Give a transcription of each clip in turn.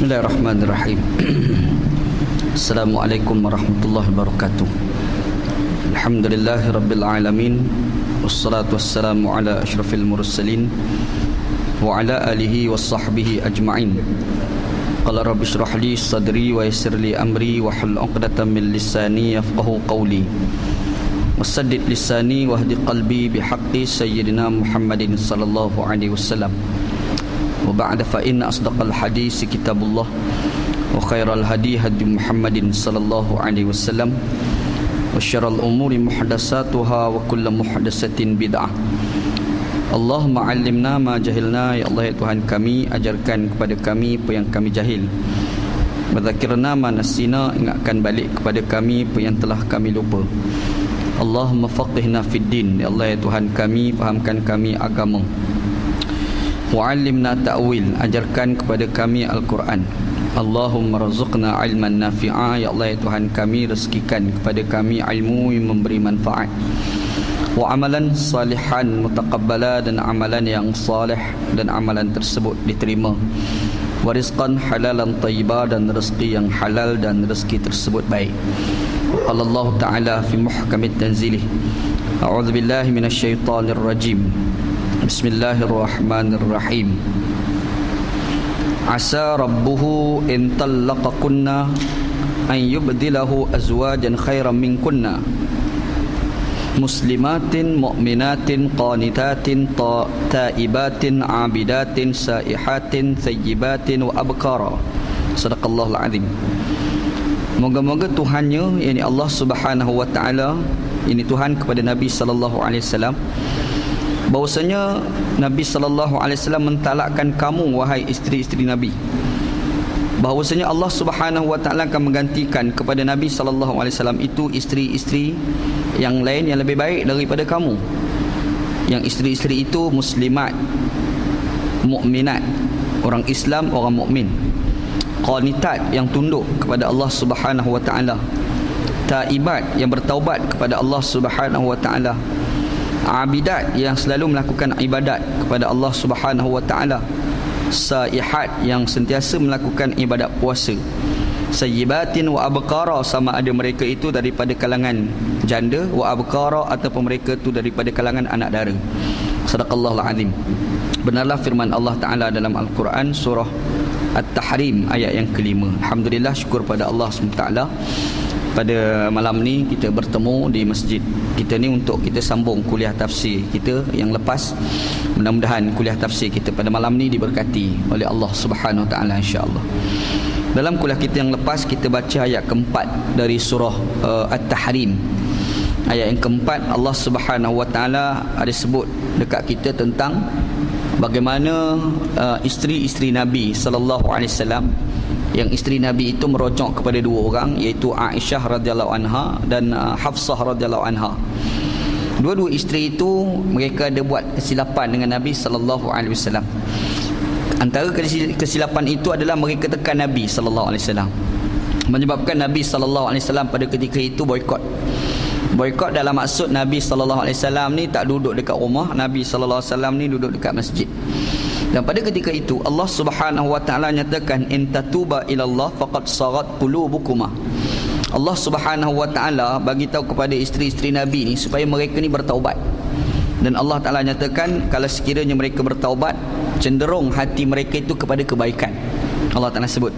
Bismillahirrahmanirrahim. Assalamualaikum warahmatullahi wabarakatuh. Alhamdulillahi rabbil alamin. Wassalatu wassalamu ala asyrafil mursalin wa ala alihi wassahbihi ajma'in. Qala rabbi shrah li sadri wa yassir li amri wa hlul 'uqdatam min lisani yafqahu qawli. Wasaddid lisani wahdi qalbi bihaqqi sayyidina Muhammadin sallallahu alaihi wasallam. Wa ba'da fa inna asdaqal hadis kitabullah wa khairal hadi hadi Muhammadin sallallahu alaihi wasallam wa syarrul umuri muhdatsatuha wa kullu muhdatsatin bid'ah. Allahumma 'allimna ma jahilna, ya Allah ya Tuhan kami, ajarkan kepada kami apa yang kami jahil. Wadzakirna ma nasina, ingatkan balik kepada kami apa yang telah kami lupa. Allahumma faqihna fid din, ya Allah ya Tuhan kami, fahamkan kami agama. Wa'allimna ta'wil, ajarkan kepada kami Al-Quran. Allahumma razuqna ilman nafi'a, ya Allah ya Tuhan kami, rezekikan kepada kami ilmu yang memberi manfaat. Wa amalan salihan mutaqabbala, dan amalan yang salih dan amalan tersebut diterima. Wa rizqan halalan tayyiba, dan rezeki yang halal dan rezeki tersebut baik. Qala Allah Ta'ala fi muhkamit tanzilih, a'udzu billahi minasyaitonir rajim. Bismillahirrahmanirrahim. Asa rabbuhu in talaqakunna an yubdilahu azwajan khairan minkunna muslimatin mu'minatin qanitatin taibatin abidatin saihatin thayyibatin wa abkara. Sadaqallahul azim. Moga-moga Tuhannya, yakni Allah Subhanahu wa taala, ini Tuhan kepada Nabi sallallahu alaihi wasallam, bahwasanya Nabi sallallahu alaihi wasallam mentalakkan kamu wahai isteri-isteri Nabi. Bahwasanya Allah Subhanahu wa taala akan menggantikan kepada Nabi sallallahu alaihi wasallam itu isteri-isteri yang lain yang lebih baik daripada kamu. Yang isteri-isteri itu muslimat, mukminat, orang Islam, orang mukmin. Qanitat, yang tunduk kepada Allah Subhanahu wa taala. Taibat, yang bertaubat kepada Allah Subhanahu wa taala. Abidat, yang selalu melakukan ibadat kepada Allah Subhanahu wa taala. Saihat, yang sentiasa melakukan ibadat puasa. Sayyibatin wa abkara, sama ada mereka itu daripada kalangan janda, wa abkara, ataupun mereka itu daripada kalangan anak dara. Sadaqallahul azim. Benarlah firman Allah Ta'ala dalam Al-Quran surah At-Tahrim ayat yang kelima. Alhamdulillah, syukur pada Allah SWT. Pada malam ni kita bertemu di masjid kita ni untuk kita sambung kuliah tafsir kita yang lepas. Mudah-mudahan kuliah tafsir kita pada malam ni diberkati oleh Allah Subhanahu Wa Taala, insya-Allah. Dalam kuliah kita yang lepas kita baca ayat keempat dari surah At-Tahrim. Ayat yang keempat, Allah Subhanahu Wa Taala ada sebut dekat kita tentang bagaimana isteri-isteri Nabi sallallahu alaihi wasallam. Yang isteri Nabi itu merujuk kepada dua orang, iaitu Aisyah radhiyallahu anha dan Hafsah radhiyallahu anha. Dua-dua isteri itu mereka ada buat kesilapan dengan Nabi sallallahu alaihi wasallam. Antara kesilapan itu adalah mereka tekan Nabi sallallahu alaihi wasallam, menyebabkan Nabi sallallahu alaihi wasallam pada ketika itu boikot. Boikot dalam maksud Nabi sallallahu alaihi wasallam ni tak duduk dekat rumah, Nabi sallallahu alaihi wasallam ni duduk dekat masjid. Dan pada ketika itu Allah Subhanahu wa taala nyatakan, in tatuba ilallah faqad sagat qulubukuma. Allah Subhanahu wa taala bagi tahu kepada isteri-isteri Nabi ni supaya mereka ni bertaubat. Dan Allah Taala nyatakan kalau sekiranya mereka bertaubat, cenderung hati mereka itu kepada kebaikan. Allah Taala sebut,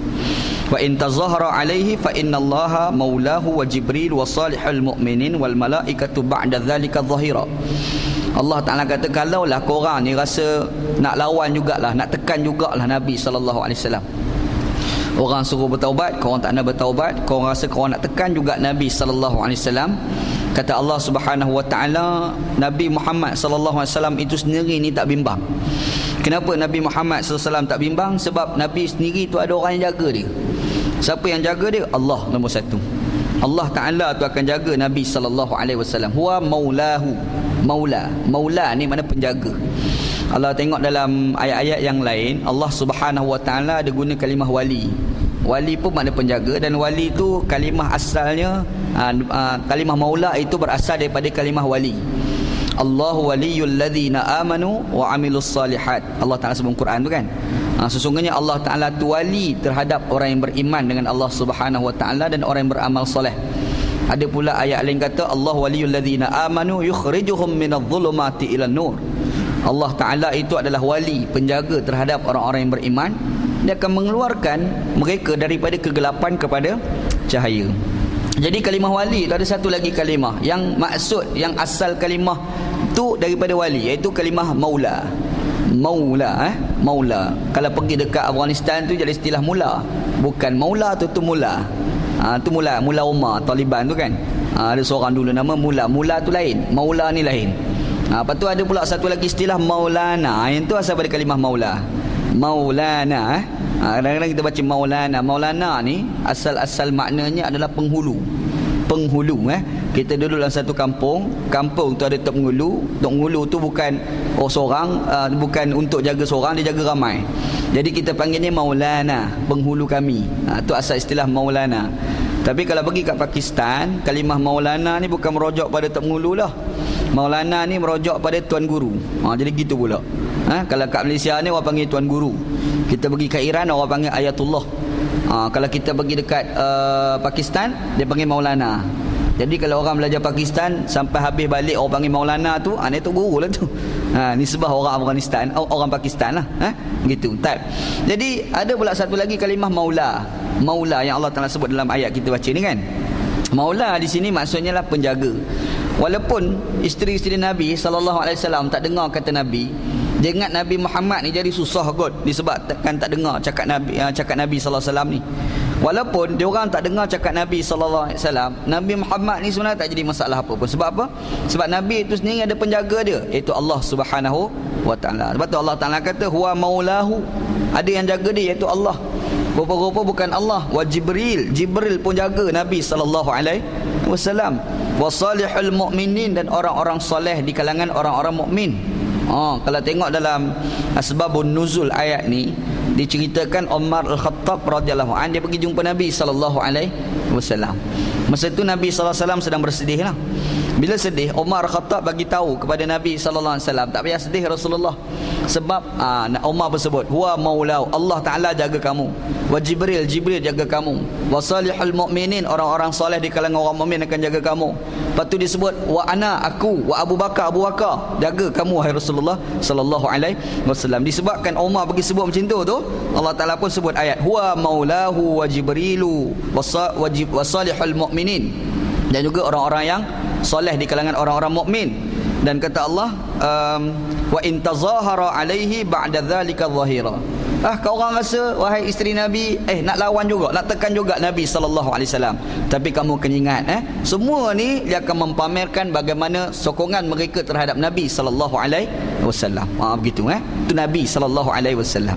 wa in tazahara alaihi fa innallaha maulahu wa jibril wa salihul mu'minin wal malaikatu ba'da dzalika zahira. Allah Ta'ala kata, kalaulah korang ni rasa nak lawan jugalah, nak tekan jugalah Nabi sallallahu alaihi wasallam, orang suruh bertaubat, korang tak nak bertaubat, korang rasa korang nak tekan juga Nabi sallallahu alaihi wasallam, kata Allah Subhanahu wa taala, Nabi Muhammad sallallahu alaihi wasallam itu sendiri ni tak bimbang. Kenapa Nabi Muhammad sallallahu alaihi wasallam tak bimbang? Sebab Nabi sendiri tu ada orang yang jaga dia. Siapa yang jaga dia? Allah nombor satu. Allah Ta'ala tu akan jaga Nabi sallallahu alaihi wasallam. Huwa maulahu. Maula ni mana penjaga. Allah tengok dalam ayat-ayat yang lain, Allah Subhanahu wa taala ada guna kalimah wali. Wali pun makna penjaga, dan wali tu kalimah asalnya kalimah maula itu berasal daripada kalimah wali. Allahu waliyul ladzina amanu wa amilus salihat. Allah Taala sebut Quran tu kan. Sesungguhnya Allah Taala tu wali terhadap orang yang beriman dengan Allah Subhanahu wa taala dan orang yang beramal soleh. Ada pula ayat lain kata Allahu waliyul ladzina amanu yukhrijuhum minadh-dhulumati ilan nur. Allah Taala itu adalah wali, penjaga terhadap orang-orang yang beriman. Dia akan mengeluarkan mereka daripada kegelapan kepada cahaya. Jadi kalimah wali itu ada satu lagi kalimah yang maksud, yang asal kalimah tu daripada wali, iaitu kalimah maula. Maula. Kalau pergi dekat Afghanistan tu jadi istilah mula. Bukan maula tu mula. Tu mula Umar Taliban tu kan. Ada seorang dulu nama Mula tu lain, maula ni lain. Lepas tu ada pula satu lagi istilah maulana. Yang tu asal daripada kalimah maulana. Kadang-kadang kita baca maulana ni asal maknanya adalah penghulu. Kita duduk dalam satu kampung tu ada tok penghulu tu bukan seorang, bukan untuk jaga seorang, dia jaga ramai. Jadi kita panggilnya maulana, penghulu kami. Tu asal istilah maulana. Tapi kalau pergi kat Pakistan, kalimah maulana ni bukan merujuk pada tok penghulu lah. Maulana ni merujuk pada tuan guru. Jadi gitu pula. Kalau kat Malaysia ni orang panggil tuan guru. Kita pergi kat Iran orang panggil ayatullah. Kalau kita pergi dekat Pakistan, dia panggil maulana. Jadi kalau orang belajar Pakistan sampai habis balik orang panggil maulana tu, ni tu guru lah tu. Nisbah orang Afghanistan, orang Pakistan lah. Gitu. Jadi ada pula satu lagi kalimah maula yang Allah Taala sebut dalam ayat kita baca ni kan. Maula di sini maksudnya lah penjaga. Walaupun isteri-isteri Nabi SAW tak dengar kata Nabi, dia ingat Nabi Muhammad ni jadi susah kot disebabkan tak dengar cakap Nabi SAW ni. Walaupun dia orang tak dengar cakap Nabi SAW, Nabi Muhammad ni sebenarnya tak jadi masalah apa pun. Sebab apa? Sebab Nabi itu sendiri ada penjaga dia, iaitu Allah Subhanahu wa taala. Sebab tu Allah Taala kata huwa maulahu, ada yang jaga dia iaitu Allah. Rupa-rupa bukan Allah. Wa Jibril pun jaga Nabi SAW. Wa salihul mu'minin, dan orang-orang soleh di kalangan orang-orang mukmin. Kalau tengok dalam asbabun nuzul ayat ni, diceritakan Umar Al-Khattab radhiyallahu anhu dia pergi jumpa Nabi SAW. Masa tu Nabi SAW sedang bersedih lah. Bila sedih, Umar Al-Khattab bagi tahu kepada Nabi SAW, tak payah sedih Rasulullah, sebab Umar bersebut huwa maulau, Allah Ta'ala jaga kamu. Wa Jibril jaga kamu. Wa salihul mu'minin, orang-orang soleh di kalangan orang mukmin akan jaga kamu. Lepas tu disebut wa ana, aku, wa Abu Bakar jaga kamu wahai Rasulullah sallallahu alaihi wasallam. Disebabkan Umar bagi sebut macam tu Allah Ta'ala pun sebut ayat huwa maulahu wa Jibrilu wa salihul mu'minin, dan juga orang-orang yang soleh di kalangan orang-orang mukmin. Dan kata Allah wa in tazahara alaihi ba'da dzalika zahira. Kau orang rasa wahai isteri Nabi nak lawan juga, nak tekan juga Nabi sallallahu alaihi wasallam, tapi kamu kena ingat semua ni dia akan mempamerkan bagaimana sokongan mereka terhadap Nabi sallallahu alaihi wasallam. Begitu itu Nabi sallallahu alaihi wasallam.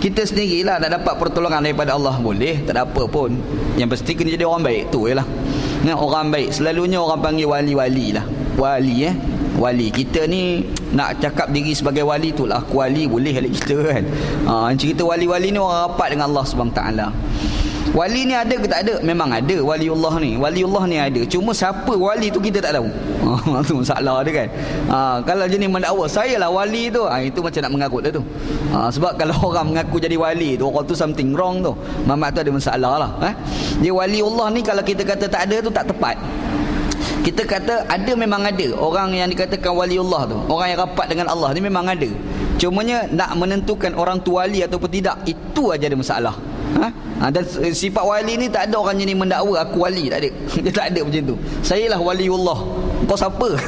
Kita sendirilah nak dapat pertolongan daripada Allah boleh, tak ada apa pun. Yang pasti kena jadi orang baik tu jelah. Orang baik selalunya orang panggil wali-wali lah. Wali kita ni nak cakap diri sebagai wali tu lah, aku wali boleh halik kita kan. Cerita wali-wali ni orang rapat dengan Allah SWT. Wali ni ada ke tak ada? Memang ada waliullah ni. Waliullah ni ada. Cuma siapa wali tu kita tak tahu. Tu masalah dia kan. Kalau jenis mendakwa saya lah wali tu, itu macam nak mengaku dah tu. Sebab kalau orang mengaku jadi wali tu, orang tu something wrong tu. Mamat tu ada masalah lah. Dia waliullah ni kalau kita kata tak ada tu tak tepat. Kita kata ada, memang ada orang yang dikatakan waliullah tu, orang yang rapat dengan Allah ni memang ada. Cumanya nak menentukan orang tu wali ataupun tidak, itu aja ada masalah. Dan sifat wali ni tak ada orang yang mendakwa aku wali, tak ada. Dia tak ada macam tu. Saya lah waliullah. Kau siapa?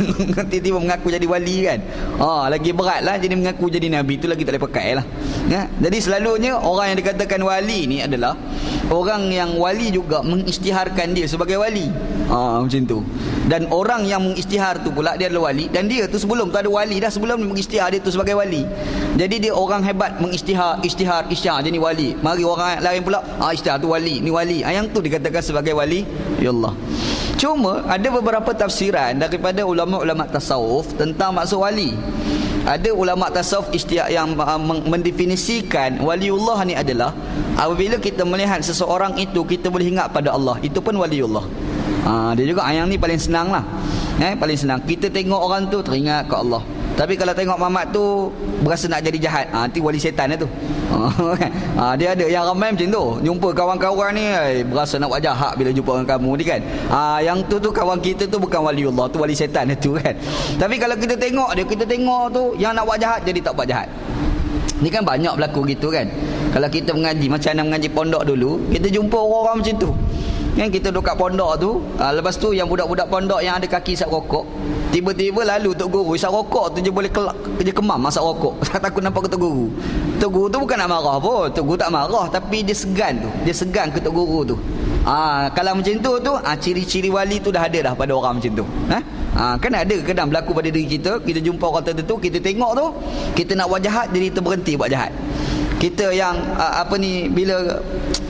Tiba-tiba mengaku jadi wali kan. Lagi berat lah jadi mengaku jadi nabi, tu lagi tak boleh pakai lah. Jadi selalunya orang yang dikatakan wali ni adalah orang yang wali juga mengisytiharkan dia sebagai wali. Macam tu. Dan orang yang mengisytihar tu pula dia adalah wali, dan dia tu sebelum tu ada wali dah, sebelum dia mengisytihar dia tu sebagai wali. Jadi dia orang hebat mengisytihar jadi wali. Mari orang lain pula isytihar tu wali, ni wali. Yang tu dikatakan sebagai wali ya Allah. Cuma ada beberapa tafsiran daripada ulama-ulama tasawuf tentang maksud wali. Ada ulama tasawuf yang mendefinisikan waliullah ni adalah apabila kita melihat seseorang itu kita boleh ingat pada Allah, itu pun waliullah. Dia juga yang ni paling senang lah. Paling senang. Kita tengok orang tu teringat ke Allah. Tapi kalau tengok mamat tu berasa nak jadi jahat, nanti wali setan lah tu. Dia ada yang ramai macam tu. Jumpa kawan-kawan ni berasa nak buat jahat bila jumpa dengan kamu ni kan. Yang tu kawan kita tu bukan waliullah, tu wali setan tu kan. Tapi kalau kita tengok dia, kita tengok tu yang nak buat jahat jadi tak buat jahat. Ni kan banyak berlaku gitu kan. Kalau kita mengaji, macam nak mengaji pondok dulu, kita jumpa orang-orang macam tu kan. Kita duduk kat pondok tu, lepas tu yang budak-budak pondok yang ada kaki isap rokok, tiba-tiba lalu Tok Guru isap rokok tu je boleh dia kemam masak rokok. Takut nampak ke Tok Guru. Tok Guru tu bukan nak marah pun, Tok Guru tak marah, tapi dia segan tu. Dia segan ke Tok Guru tu. Kalau macam tu ciri-ciri wali tu dah ada dah pada orang macam tu. Kan ada kadang berlaku pada diri kita. Kita jumpa orang tertentu, kita tengok tu, kita nak buat jahat jadi terberhenti buat jahat. Kita yang bila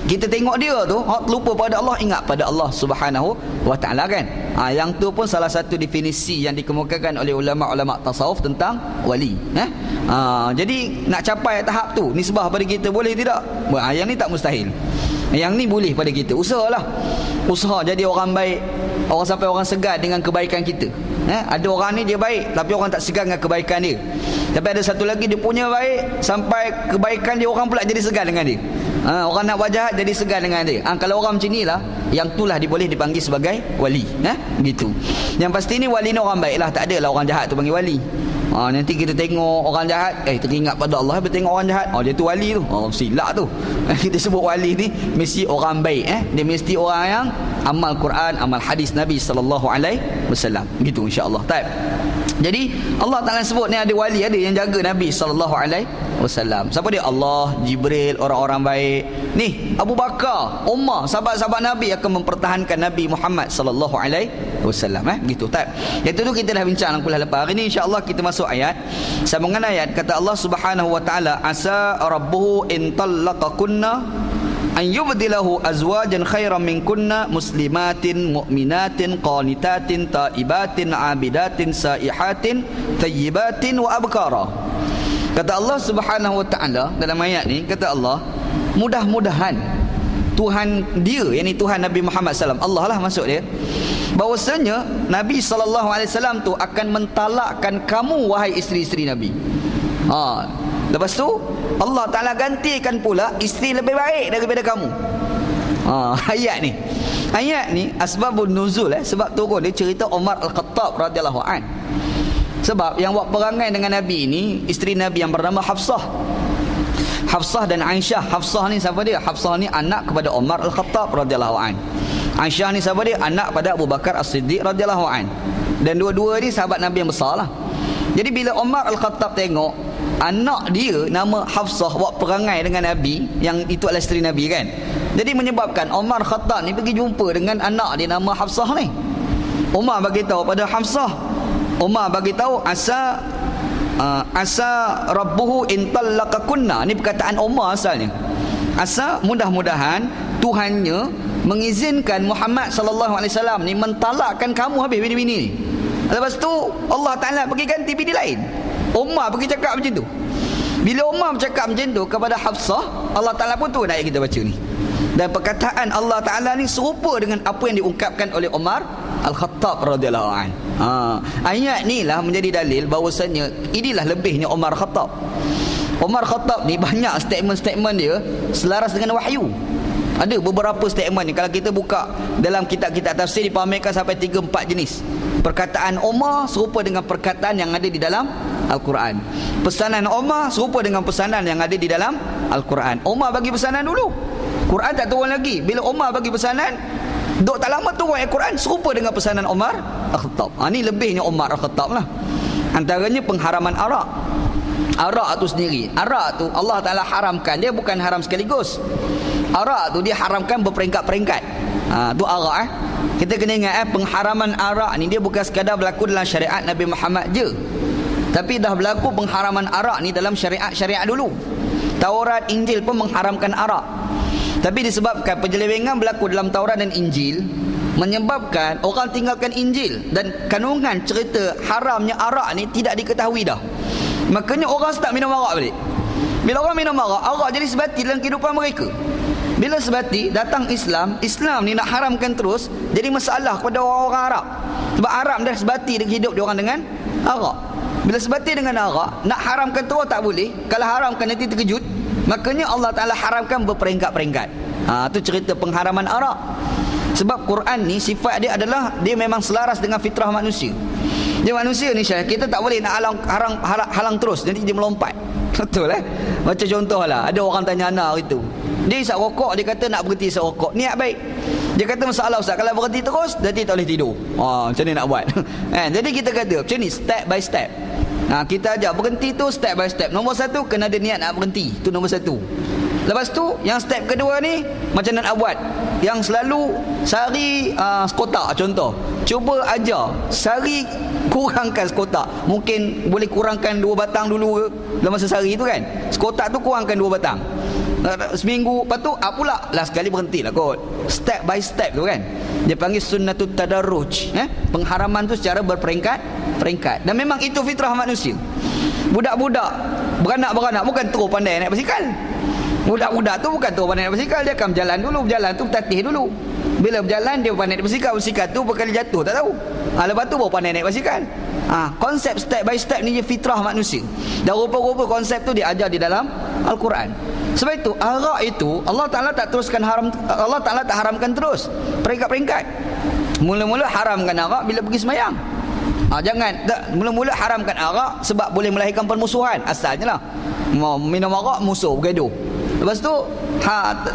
kita tengok dia tu lupa pada Allah, ingat pada Allah Subhanahu wa taala kan. Yang tu pun salah satu definisi yang dikemukakan oleh ulama-ulama tasawuf tentang wali. Jadi nak capai tahap tu nisbah pada kita boleh tidak? Yang ni tak mustahil. Yang ni boleh pada kita. Usahalah. Usaha jadi orang baik. Orang sampai orang segan dengan kebaikan kita. Ada orang ni dia baik tapi orang tak segan dengan kebaikan dia. Tapi ada satu lagi dia punya baik sampai kebaikan dia orang pula jadi segan dengan dia. Orang nak buat jahat jadi segan dengan dia. Kalau orang macam inilah, yang itulah dia boleh dipanggil sebagai wali. Begitu. Yang pasti ni wali ni orang baik lah. Tak adalah orang jahat tu panggil wali. Nanti kita tengok orang jahat, teringat pada Allah. Bila tengok orang jahat, dia tu wali tu. Silap tu. Kita sebut wali ni mesti orang baik. Dia mesti orang yang amal Quran, amal hadis Nabi SAW. Begitu insya-Allah. Jadi Allah Ta'ala sebut ni ada wali, ada yang jaga Nabi SAW. Siapa dia? Allah, Jibril, orang-orang baik. Ni Abu Bakar, Umar, sahabat-sahabat Nabi akan mempertahankan Nabi Muhammad SAW. Begitu. Yang tu kita dah bincang dalam kuliah lepas. Hari ni insya-Allah kita masuk ayat. Sambungan ayat kata Allah Subhanahu wa taala, asa rabbuhu in talaqakunna an yubdilahu azwajan khairan minkunna muslimatin mu'minatin qanitatin taibatin abidatin saihatin thayyibatin wa abkara. Kata Allah Subhanahu wa taala dalam ayat ni, kata Allah, mudah-mudahan Tuhan dia, yakni Tuhan Nabi Muhammad SAW, Allah lah maksud dia, bahwasanya Nabi SAW tu akan mentalakkan kamu wahai isteri-isteri Nabi. Lepas tu Allah Ta'ala gantikan pula isteri lebih baik daripada kamu. Ayat ni asbabun nuzul, sebab turun dia cerita Umar Al-Khattab radhiyallahu an. Sebab yang buat perangai dengan Nabi ni isteri Nabi yang bernama Hafsah dan Aisyah. Hafsah ni siapa dia? Hafsah ni anak kepada Umar Al-Khattab radhiyallahu an. Aisyah ni siapa dia? Anak pada Abu Bakar As-Siddiq radhiyallahu an. Dan dua-dua ni sahabat Nabi yang besar lah. Jadi bila Umar Al-Khattab tengok anak dia nama Hafsah buat perangai dengan Nabi, yang itu adalah isteri Nabi kan, jadi menyebabkan Umar Khattab ni pergi jumpa dengan anak dia nama Hafsah ni. Umar bagi tahu pada Hafsah, Umar bagi tahu asa rabbuhu in talaqakunna. Ni perkataan Umar asalnya. Asa, mudah-mudahan Tuhannya mengizinkan Muhammad sallallahu alaihi wasallam ni mentalakkan kamu habis bini-bini ni. Lepas tu Allah Ta'ala pergi ganti bini lain. Umar pergi cakap macam tu. Bila Umar bercakap macam tu kepada Hafsah, Allah Ta'ala pun tu ayat kita baca ni. Dan perkataan Allah Ta'ala ni serupa dengan apa yang diungkapkan oleh Umar Al-Khattab radhiyallahu an. Ayat ni lah menjadi dalil bahawasanya inilah lebihnya Umar Khattab. Umar Khattab ni banyak statement-statement dia selaras dengan wahyu. Ada beberapa statement ni, kalau kita buka dalam kitab-kitab tafsir dipamerkan sampai 3-4 jenis. Perkataan Umar serupa dengan perkataan yang ada di dalam Al-Quran. Pesanan Umar serupa dengan pesanan yang ada di dalam Al-Quran. Umar bagi pesanan dulu, Quran tak turun lagi. Bila Umar bagi pesanan, duk tak lama turun Al-Quran serupa dengan pesanan Umar Al-Khattab. Ni lebihnya Umar Al-Khattab lah. Antaranya pengharaman arak. Arak tu sendiri, arak tu Allah Ta'ala haramkan, dia bukan haram sekaligus. Arak tu dia haramkan berperingkat-peringkat. Tu arak Kita kena ingat pengharaman arak ni dia bukan sekadar berlaku dalam syariat Nabi Muhammad je, tapi dah berlaku pengharaman arak ni dalam syariat-syariat dulu. Taurat, Injil pun mengharamkan arak. Tapi disebabkan penyelewengan berlaku dalam Taurat dan Injil, menyebabkan orang tinggalkan Injil, dan kandungan cerita haramnya arak ni tidak diketahui dah. Makanya orang start minum arak balik. Bila orang minum arak jadi sebati dalam kehidupan mereka. Bila Bila sebati datang Islam ni nak haramkan terus, jadi masalah kepada orang-orang Arab. Sebab Arab dah sebati dengan hidup dia orang dengan arak. Bila sebati dengan arak, nak haramkan terus tak boleh. Kalau haramkan nanti terkejut. Makanya Allah Ta'ala haramkan berperingkat-peringkat. Tu cerita pengharaman arak. Sebab Quran ni sifat dia adalah dia memang selaras dengan fitrah manusia. Dia manusia ni Syekh, kita tak boleh nak halang terus, nanti dia melompat. Betul Macam contohlah, ada orang tanya anak itu. Dia isap rokok, dia kata nak berhenti isap rokok. Niat baik. Dia kata masalah Ustaz, kalau berhenti terus nanti tak boleh tidur. Macam ni nak buat. Jadi kita kata macam ni, step by step. Kita ajak berhenti tu step by step. Nombor satu, kena ada niat nak berhenti. Tu nombor satu. Lepas tu, yang step kedua ni, macam nak buat. Yang selalu sehari sekotak contoh. Cuba ajar sehari kurangkan sekotak. Mungkin boleh kurangkan 2 batang dulu dalam masa sehari tu kan. Sekotak tu kurangkan 2 batang. Seminggu, lepas tu pula last sekali berhenti lah kot. Step by step tu kan. Dia panggil sunnatut tadarruj. Pengharaman tu secara berperingkat. Dan memang itu fitrah manusia. Budak-budak beranak-beranak bukan terus pandai naik basikal. Budak-budak tu bukan terus pandai naik basikal. Dia akan berjalan dulu. Berjalan tu bertatih dulu. Bila berjalan dia pandai naik basikal. Basikal tu berkali jatuh tak tahu. Lepas tu baru pandai naik basikal. Konsep step by step ni je fitrah manusia. Dan rupa-rupa konsep tu diajar di dalam Al-Quran. Sebab itu arak itu Allah Ta'ala tak teruskan Allah Ta'ala tak haramkan terus peringkat-peringkat. Mula-mula haramkan arak bila pergi semayang. Jangan mula-mula haramkan arak sebab boleh melahirkan permusuhan. Asalnya lah minum arak musuh bergaduh. Lepas tu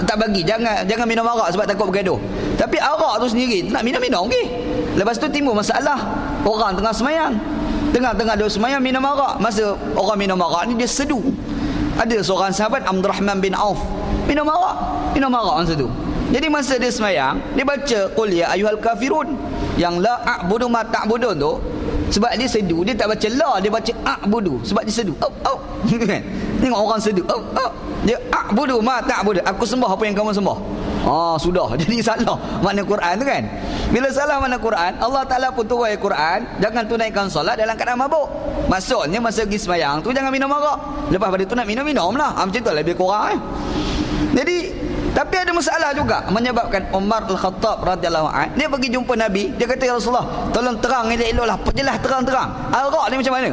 tak bagi, jangan minum arak sebab takut bergaduh. Tapi arak tu sendiri nak minum ke. Lepas tu timbul masalah. Orang tengah semayang, tengah-tengah dia semayang minum arak. Masa orang minum arak ni dia sedu. Ada seorang sahabat Abdurrahman bin Auf minum arak masa tu. Jadi masa dia semayang, dia baca qul ya ayyuhal kafirun, yang la a'budu ma ta'budun tu. Sebab dia sedu, dia tak baca la, dia baca a'budu sebab dia sedu. Kan? Tengok orang sedu. Dia a'budu ma ta'budun, aku sembah apa yang kamu sembah. Sudah. Jadi salah makna Quran tu kan. Bila salah makna Quran, Allah Ta'ala pun turun ayat Quran, jangan tunaikan solat dalam keadaan mabuk. Maksudnya masa pergi sembahyang tu jangan minum arak. Lepas pada tu nak minum lah. Macam tu lah lebih kurang. Jadi tapi ada masalah juga menyebabkan Umar Al-Khattab radhiyallahu anhu dia pergi jumpa Nabi. Dia kata, ya Rasulullah, tolong terang elok-elok lah, perjelas terang-terang arak ni macam mana.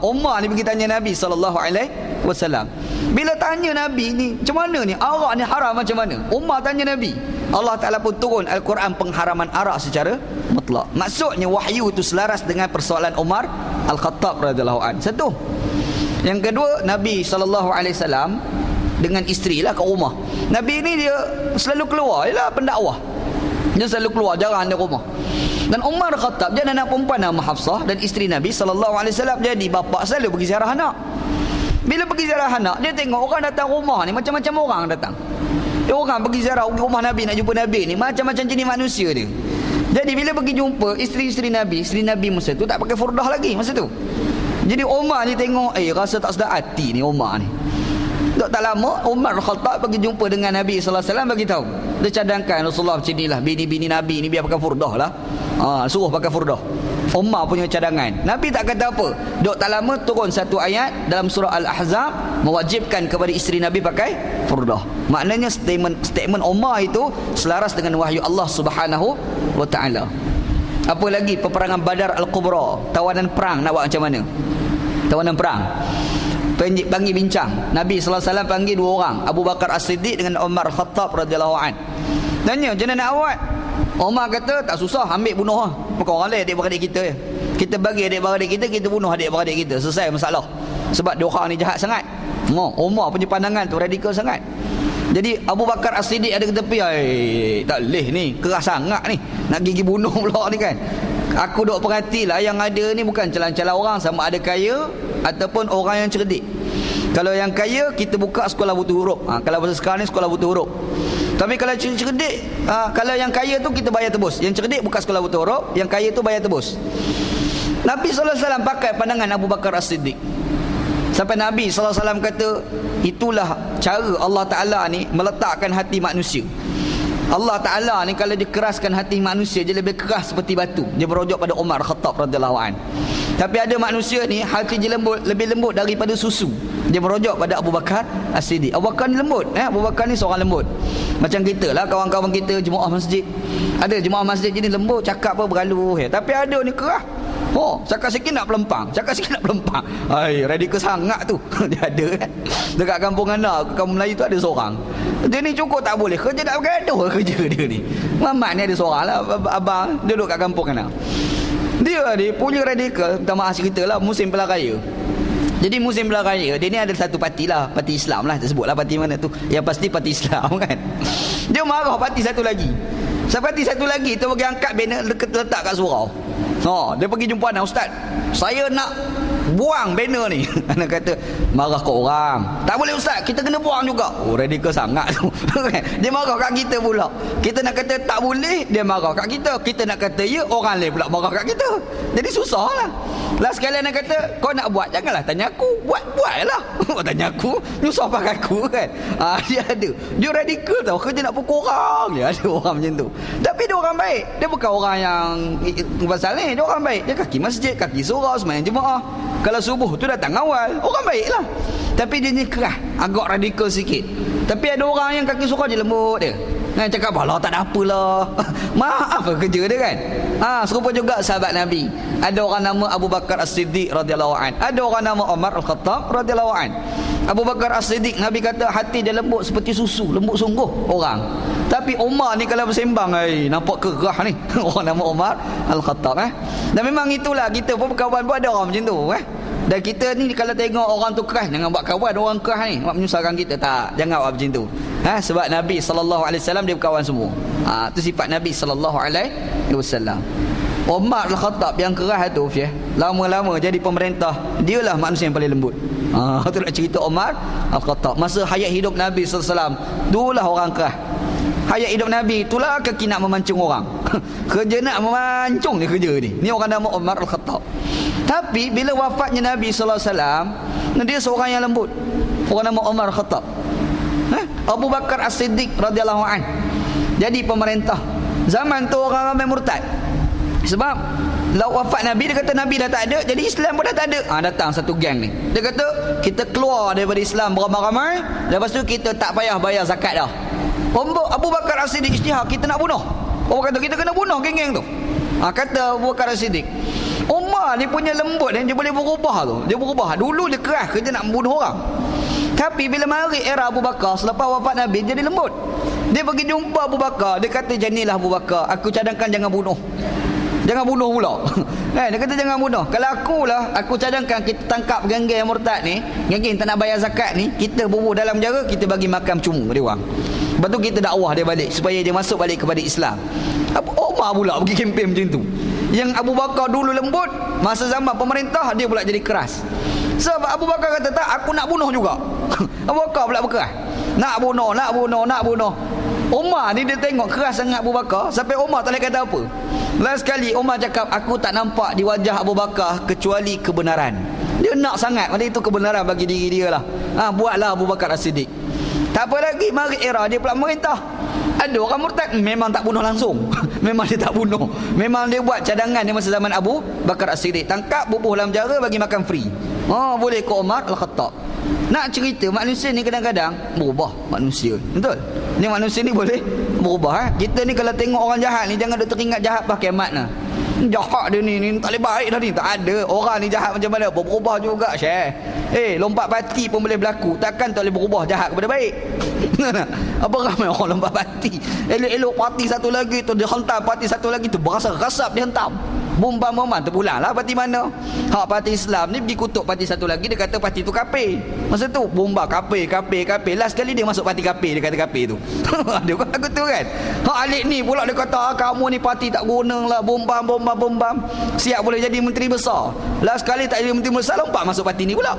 Umar ni pergi tanya Nabi SAW. Bila tanya Nabi ni macam mana ni, arak ni haram macam mana, Umar tanya Nabi, Allah Ta'ala pun turun Al-Quran pengharaman arak secara mutlak. Maksudnya wahyu itu selaras dengan persoalan Umar Al-Khattab radhiyallahu anhu. Satu. Yang kedua, Nabi SAW dengan isteri lah kat rumah. Nabi ni dia selalu keluar, ialah pendakwah. Dia selalu keluar, jarang ada rumah. Dan Umar Khattab dia anak perempuan nama Hafsah dan isteri Nabi SAW. Jadi bapa selalu pergi ziarah anak. Bila pergi ziarah anak, dia tengok orang datang rumah ni macam-macam orang datang. Orang pergi ziarah rumah Nabi, nak jumpa Nabi ni macam-macam jenis manusia dia. Jadi bila pergi jumpa isteri-isteri Nabi masa tu tak pakai furdah lagi masa tu. Jadi Umar ni tengok, rasa tak sedar hati ni Umar ni. Tak lama Umar Khattab pergi jumpa dengan Nabi SAW, bagi tahu. Dia cadangkan Rasulullah macam inilah, bini-bini Nabi ni biar pakai furdah lah. Suruh pakai furdah. Umar punya cadangan. Nabi tak kata apa. Tak lama turun satu ayat dalam surah Al-Ahzab mewajibkan kepada isteri Nabi pakai furdah. Maknanya statement Umar itu selaras dengan wahyu Allah Subhanahu wa taala. Apa lagi peperangan Badar Al-Kubra, tawanan perang nak buat macam mana? Tawanan perang. Panggil bincang. Nabi SAW panggil 2 orang, Abu Bakar As-Siddiq dengan Umar Khattab radhiyallahu an. Tanya, macam mana nak buat? Umar kata, tak susah, ambil bunuh lah. Bukan orang lain, adik-beradik kita. Kita bagi adik-beradik kita, kita bunuh adik-beradik kita. Selesai masalah. Sebab 2 orang ni jahat sangat. Umar punya pandangan tu radikal sangat. Jadi Abu Bakar As-Siddiq ada ke tepi, tak boleh ni, keras sangat ni, nak gigi bunuh pula ni kan. Aku duk perhatilah, yang ada ni bukan calang-calang orang, sama ada kaya ataupun orang yang cerdik. Kalau yang kaya, kita buka sekolah buta huruf. Kalau bahasa sekarang ni sekolah buta huruf. Tapi kalau cerdik, kalau yang kaya tu kita bayar tebus. Yang cerdik buka sekolah buta huruf, yang kaya tu bayar tebus. Nabi SAW pakai pandangan Abu Bakar As-Siddiq. Sampai Nabi SAW kata, itulah cara Allah Ta'ala ni meletakkan hati manusia. Allah Ta'ala ni kalau dikeraskan hati manusia, dia lebih keras seperti batu. Dia berujuk pada Umar Khattab radhiyallahu an. Tapi ada manusia ni hati dia lembut, lebih lembut daripada susu. Dia berujuk pada Abu Bakar As-Siddiq. Abu Bakar ni lembut, Abu Bakar ni seorang lembut. Macam kita lah, kawan-kawan kita jemaah masjid. Ada jemaah masjid jadi lembut, cakap apa berhalus. Tapi ada ni keras. Cakap sikit nak pelempang, cakap sikit nak pelempang. Radikal sangat tu. Dia ada kan. Dekat kampung anda, kampung Melayu tu ada seorang. Dia ni cukup tak boleh, kerja tak bergaduh kerja dia ni. Mamat ni ada seorang lah, abang duduk kat kampung anda. Dia ni punya radikal, minta maaf cerita lah, musim belah raya. Jadi musim belah raya, dia ni ada satu parti lah, parti Islam lah, tak sebut lah parti mana tu. Yang pasti parti Islam kan. Dia marah parti satu lagi. Parti satu lagi tu pergi angkat banner letak kat surau. Dia pergi jumpa anak, ustaz, saya nak buang banner ni. Anak kata, marah kat orang. Tak boleh ustaz, kita kena buang juga. Radikal sangat tu. Dia marah kat kita pula. Kita nak kata tak boleh, dia marah kat kita. Kita nak kata ya, orang lain pula marah kat kita. Jadi susah lah. Last sekali anak kata, kau nak buat, janganlah tanya aku. Buat lah. Tanya aku, nyusah pakai aku kan. Dia ada. Dia radikal tau, kerja nak pukul orang. Dia ada orang macam tu. Tapi dia orang baik. Dia bukan orang yang pasal ni. Dia orang baik. Dia kaki masjid, kaki surau, sembahyang jemaah. Kalau subuh tu datang awal, orang baik lah. Tapi dia ni kerah, agak radikal sikit. Tapi ada orang yang kaki surau je lembut dia. Cakap apalah, tak ada apalah. Maaf lah kerja dia kan. Serupa juga sahabat Nabi. Ada orang nama Abu Bakar As-Siddiq radhiyallahu an. Ada orang nama Umar Al-Khattab radhiyallahu an. Abu Bakar As-Siddiq, Nabi kata hati dia lembut seperti susu, lembut sungguh orang. Tapi Umar ni kalau bersembang, nampak kerah ni. Orang nama Umar Al-Khattab Dan memang itulah, kita pun berkawan pun ada orang macam tu Dan kita ni kalau tengok orang tu keras, jangan buat kawan orang keras ni, buat menyusahkan kita. Tak, jangan buat macam tu. Sebab Nabi SAW dia berkawan semua. Tu sifat Nabi SAW. Umar Al-Khattab yang keras tu, lama-lama jadi pemerintah, dialah manusia yang paling lembut. Tu nak cerita Umar Al-Khattab. Masa hayat hidup Nabi SAW, itulah orang keras. Hayat hidup Nabi itulah kaki nak memancung orang. Kerja nak memancung ni kerja ni. Ni orang nama Umar Al-Khattab. Tapi bila wafatnya Nabi SAW, dia seorang yang lembut. Orang nama Umar Al-Khattab. Abu Bakar As-Siddiq radhiyallahu an jadi pemerintah. Zaman tu orang ramai murtad. Sebab wafat Nabi, dia kata Nabi dah tak ada, jadi Islam pun dah tak ada. Datang satu geng ni. Dia kata kita keluar daripada Islam beramai-ramai, lepas tu kita tak payah bayar zakat dah. Abu Bakar As-Siddiq ijtihad, kita nak bunuh. Orang kata kita kena bunuh geng-geng tu. Kata Abu Bakar As-Siddiq, Umar ni punya lembut dan dia boleh berubah tu. Dia berubah. Dulu dia keras, kerja nak membunuh orang. Tapi bila mari era Abu Bakar, selepas wafat Nabi, jadi lembut. Dia pergi jumpa Abu Bakar. Dia kata, janilah Abu Bakar, aku cadangkan jangan bunuh. Jangan bunuh pula. Dia kata jangan bunuh. Kalau akulah, aku cadangkan kita tangkap geng-geng yang murtad ni, geng-geng tak nak bayar zakat ni, kita bubuh dalam penjara, kita bagi makan cuma dia orang. Lepas tu kita dakwah dia balik supaya dia masuk balik kepada Islam. Umar pula pergi kempen macam tu. Yang Abu Bakar dulu lembut, masa zaman pemerintah dia pula jadi keras. Sebab Abu Bakar kata tak, aku nak bunuh juga. Abu Bakar pula berkeras. Nak bunuh. Umar ni dia tengok keras sangat Abu Bakar, sampai Umar tak boleh kata apa. Last sekali Umar cakap, aku tak nampak di wajah Abu Bakar kecuali kebenaran. Dia nak sangat, mana itu kebenaran bagi diri dia lah. Buatlah Abu Bakar As-Siddiq. Tak apa lagi, mari era dia pula merintah. Ada orang murtad, memang tak bunuh langsung. Memang dia tak bunuh. Memang dia buat cadangan di masa zaman Abu Bakar As-Siddiq. Tangkap, bubuh dalam penjara, bagi makan free. Boleh ke Umar Al-Khattab. Nak cerita, manusia ni kadang-kadang berubah manusia. Betul? Ni manusia ni boleh berubah. Kita ni kalau tengok orang jahat ni, jangan duk teringat jahat pakai mat lah. Jahat dia ni tak boleh baik dah ni. Tak ada. Orang ni jahat macam mana, berubah juga, Syekh. Lompat parti pun boleh berlaku. Takkan tak boleh berubah jahat kepada baik. Apa ramai orang lompat parti. Elok-elok parti satu lagi tu dihentam, parti satu lagi tu berasa rasap dihentam. Bombam-bombam terpulang lah parti mana. Parti Islam ni pergi kutuk parti satu lagi, dia kata parti tu kafir. Masa tu bomba kafir. Last sekali dia masuk parti kafir, dia kata kafir tu. Dia kata aku tu kan. Alik ni pula dia kata kamu ni parti tak guna lah, bombam. Siap boleh jadi menteri besar. Last sekali tak jadi menteri besar, lompat masuk parti ni pula.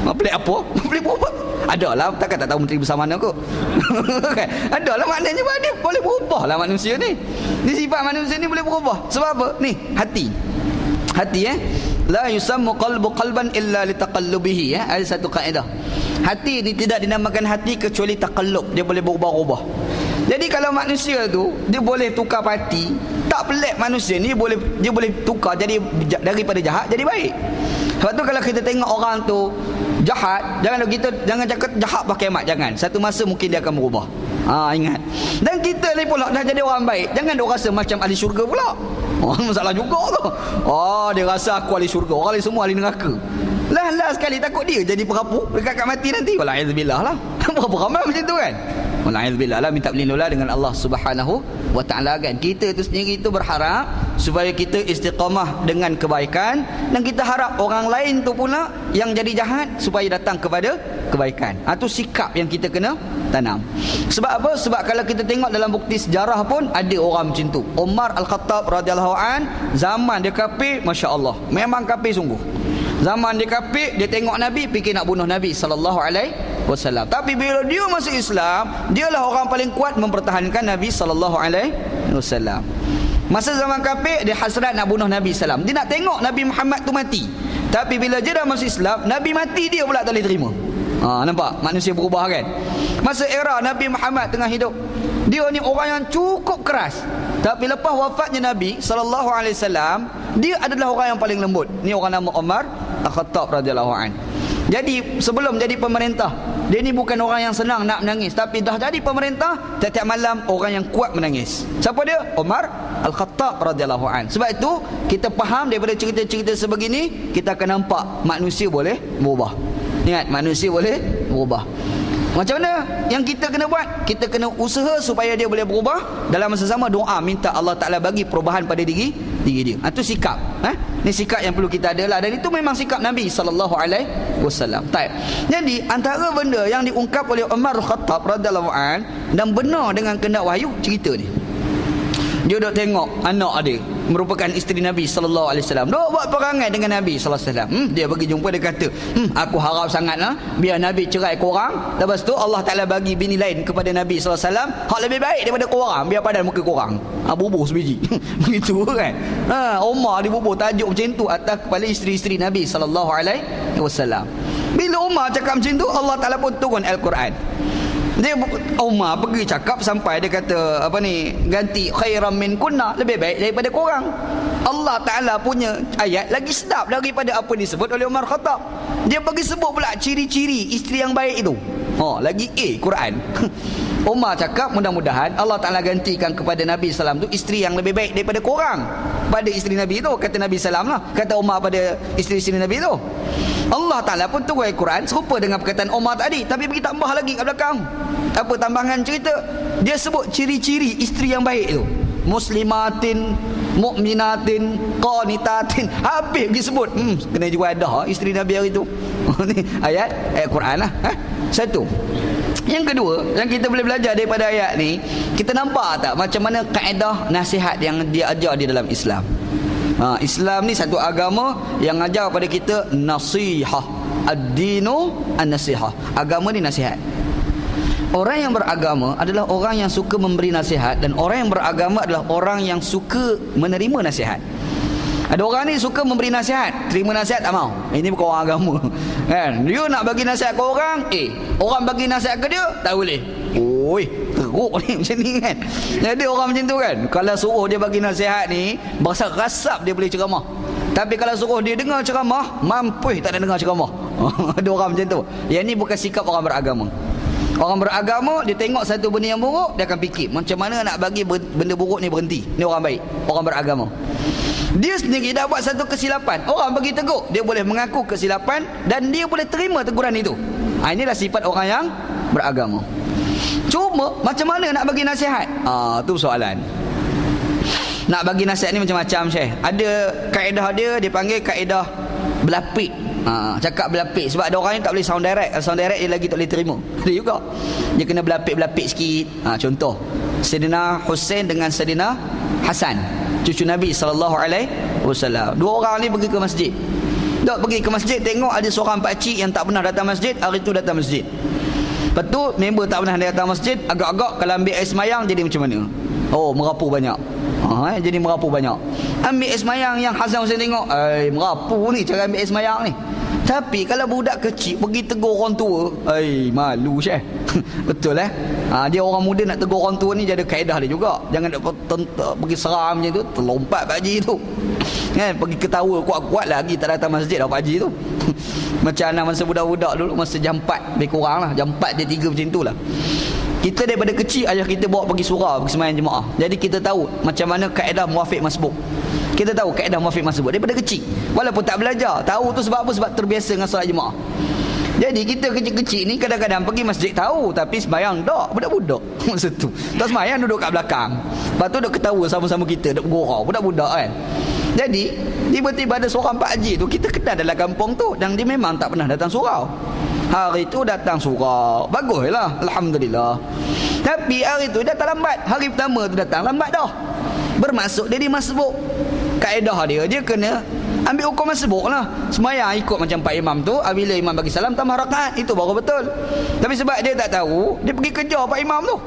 Pelik apa? Pelik berubah. Adalah, takkan tak tahu menteri besar mana kot. Adalah maknanya dia boleh berubah lah manusia ni. Ni sifat manusia ni boleh berubah. Sebab apa? Ni, hati. La yusammu qalbu qalban illa litaqallubihi. Ada satu kaedah. Hati ni tidak dinamakan hati kecuali taqallub. Dia boleh berubah-ubah. Jadi kalau manusia tu dia boleh tukar parti, tak pelik manusia ni dia boleh tukar jadi daripada jahat jadi baik. Sebab tu kalau kita tengok orang tu jahat, jangan cakap jahat pakai mat, jangan. Satu masa mungkin dia akan berubah. Ingat. Dan kita ni pula dah jadi orang baik, jangan dok rasa macam ahli syurga pula. Masalah juga tu. Dia rasa aku ahli syurga, orang lain semua ahli neraka. Lah sekali takut dia jadi perapu dekat kat mati nanti. Walaizubillah lah. Berapa ramai macam tu kan? Walaizubillah lah, minta berlindunglah dengan Allah Subhanahu wa taala kan. Kita itu sendiri itu berharap supaya kita istiqamah dengan kebaikan, dan kita harap orang lain tu pula yang jadi jahat supaya datang kepada kebaikan. Itu sikap yang kita kena tanam. Sebab apa? Sebab kalau kita tengok dalam bukti sejarah pun ada orang macam tu. Umar Al-Khattab radhiyallahu an, zaman dia kafir, masya-Allah, memang kafir sungguh. Zaman dia kafir, dia tengok Nabi fikir nak bunuh Nabi sallallahu alaihi wasallam. Tapi bila dia masuk Islam, dialah orang paling kuat mempertahankan Nabi sallallahu alaihi wasallam. Masa zaman kafir, dia hasrat nak bunuh Nabi sallam. Dia nak tengok Nabi Muhammad tu mati. Tapi bila dia dah masuk Islam, Nabi mati dia pula tak boleh terima. Nampak manusia berubah kan? Masa era Nabi Muhammad tengah hidup, dia ni orang yang cukup keras. Tapi lepas wafatnya Nabi sallallahu alaihi wasallam, dia adalah orang yang paling lembut. Ni orang nama Umar Al-Khattab radhiyallahu an. Jadi sebelum jadi pemerintah, dia ni bukan orang yang senang nak menangis, tapi dah jadi pemerintah, tiap-tiap malam orang yang kuat menangis. Siapa dia? Umar Al-Khattab radhiyallahu an. Sebab itu kita faham daripada cerita-cerita sebegini, kita akan nampak manusia boleh berubah. Ingat, manusia boleh berubah. Macam mana yang kita kena buat? Kita kena usaha supaya dia boleh berubah. Dalam masa sama doa, minta Allah Ta'ala bagi perubahan pada diri dia. Itu sikap. Ini sikap yang perlu kita ada lah. Dan itu memang sikap Nabi SAW. Jadi antara benda yang diungkap oleh Umar Khattab radhiyallahu an dan benar dengan kehendak wahyu, cerita ni. Dia duk tengok anak dia merupakan isteri Nabi sallallahu alaihi wasallam duk buat perangai dengan Nabi sallallahu alaihi wasallam. Dia pergi jumpa, dia kata, aku harap sangatlah biar Nabi cerai korang, lepas tu Allah Taala bagi bini lain kepada Nabi sallallahu alaihi wasallam hak lebih baik daripada korang, biar padan muka korang. Bubuh sebiji. Begitu kan. Umar dibubuh tajuk macam tu atas kepala isteri-isteri Nabi sallallahu alaihi wasallam. Bila Umar cakap macam tu, Allah Taala pun turun Al-Quran. Dia Umar pergi cakap sampai dia kata ganti khairam min kunna, lebih baik daripada korang. Allah Ta'ala punya ayat lagi sedap daripada apa disebut oleh Umar Khattab. Dia bagi sebut pula ciri-ciri isteri yang baik itu. Lagi Quran. Umar cakap mudah-mudahan Allah Ta'ala gantikan kepada Nabi SAW tu isteri yang lebih baik daripada korang pada isteri Nabi itu. Kata Nabi SAW lah, kata Umar pada isteri-isteri Nabi itu. Allah Ta'ala pun turun Al-Quran serupa dengan perkataan Umar tadi, tapi bagi tambah lagi kat belakang. Apa tambahan cerita? Dia sebut ciri-ciri isteri yang baik itu. Muslimatin, mukminatin, qanitatin. Habis pergi sebut. Kena juga ada isteri Nabi hari itu. Ni ayat Quran lah. Satu. Yang kedua, yang kita boleh belajar daripada ayat ni, kita nampak tak macam mana kaedah nasihat yang dia ajar di dalam Islam. Islam ni satu agama yang ajar pada kita nasihah. Ad-dinu an-nasihah. Agama ni nasihat. Orang yang beragama adalah orang yang suka memberi nasihat, dan orang yang beragama adalah orang yang suka menerima nasihat. Ada orang ni suka memberi nasihat, terima nasihat tak mau. Ini bukan orang agama. Kan? Dia nak bagi nasihat ke orang, orang bagi nasihat ke dia, tak boleh. Teruk ni macam ni kan. Jadi orang macam tu kan, kalau suruh dia bagi nasihat ni, berasa rasap dia boleh ceramah. Tapi kalau suruh dia dengar ceramah, mampus tak nak dengar ceramah. Ada orang macam tu. Yang ni bukan sikap orang beragama. Orang beragama, dia tengok satu benda yang buruk, dia akan fikir macam mana nak bagi benda buruk ni berhenti. Ni orang baik, orang beragama. Dia sendiri dah buat satu kesilapan, orang bagi tegur, dia boleh mengaku kesilapan dan dia boleh terima teguran itu. Inilah sifat orang yang beragama. Cuma macam mana nak bagi nasihat? Tu soalan. Nak bagi nasihat ni macam-macam, Syekh. Ada kaedah dia panggil kaedah berlapik. Cakap berlapik. Sebab ada orang yang tak boleh sound direct. Kalau sound direct dia lagi tak boleh terima. Dia juga, dia kena berlapik-berlapik sikit. Contoh, Sayyidina Hussein dengan Sayyidina Hasan, cucu Nabi SAW. Dua orang ni pergi ke masjid. Dok pergi ke masjid, tengok ada seorang pakcik yang tak pernah datang masjid. Hari tu datang masjid. Lepas tu member tak pernah datang masjid, agak-agak kalau ambil air semayang jadi macam mana? Merapu banyak. Jadi merapu banyak. Ambil air semayang, yang Hasan Hussein tengok, merapu ni cara ambil air semayang ni. Tapi kalau budak kecil pergi tegur orang tua, malu Syekh. Betul dia orang muda nak tegur orang tua ni dia ada kaedah dia juga. Jangan nak pergi seram macam tu, terlompat Pak Haji tu. Kan, pergi ketawa kuat-kuat lagi tak datang masjid dah Pak Haji tu. Macam anak masa budak-budak dulu, masa jam 4 lebih kurang lah, jam 4 dia 3 macam tu lah. Kita daripada kecil ayah kita bawa pergi surau, pergi sembahyang jemaah. Jadi kita tahu macam mana kaedah muafiq masbuk. Kita tahu kaedah muafiq masbuk daripada kecil. Walaupun tak belajar, tahu tu sebab apa? Sebab terbiasa dengan solat jemaah. Jadi kita kecil-kecil ni kadang-kadang pergi masjid tahu, tapi sembahyang tak, budak-budak masa tu. Tak sembahyang duduk kat belakang. Lepas tu duk ketawa sama-sama kita, duk bergurau, budak-budak kan. Jadi tiba-tiba ada seorang Pak Haji tu, kita kenal dalam kampung tu, dan dia memang tak pernah datang surau. Hari tu datang surau, baguslah, alhamdulillah. Tapi hari tu datang lambat. Hari pertama tu datang lambat dah. Bermaksud dia di masbuk. Kaedah dia kena ambil hukum masbuk lah. Sembahyang ikut macam Pak Imam tu, bila imam bagi salam tambah rakaat, itu baru betul. Tapi sebab dia tak tahu, dia pergi kejar Pak Imam tu.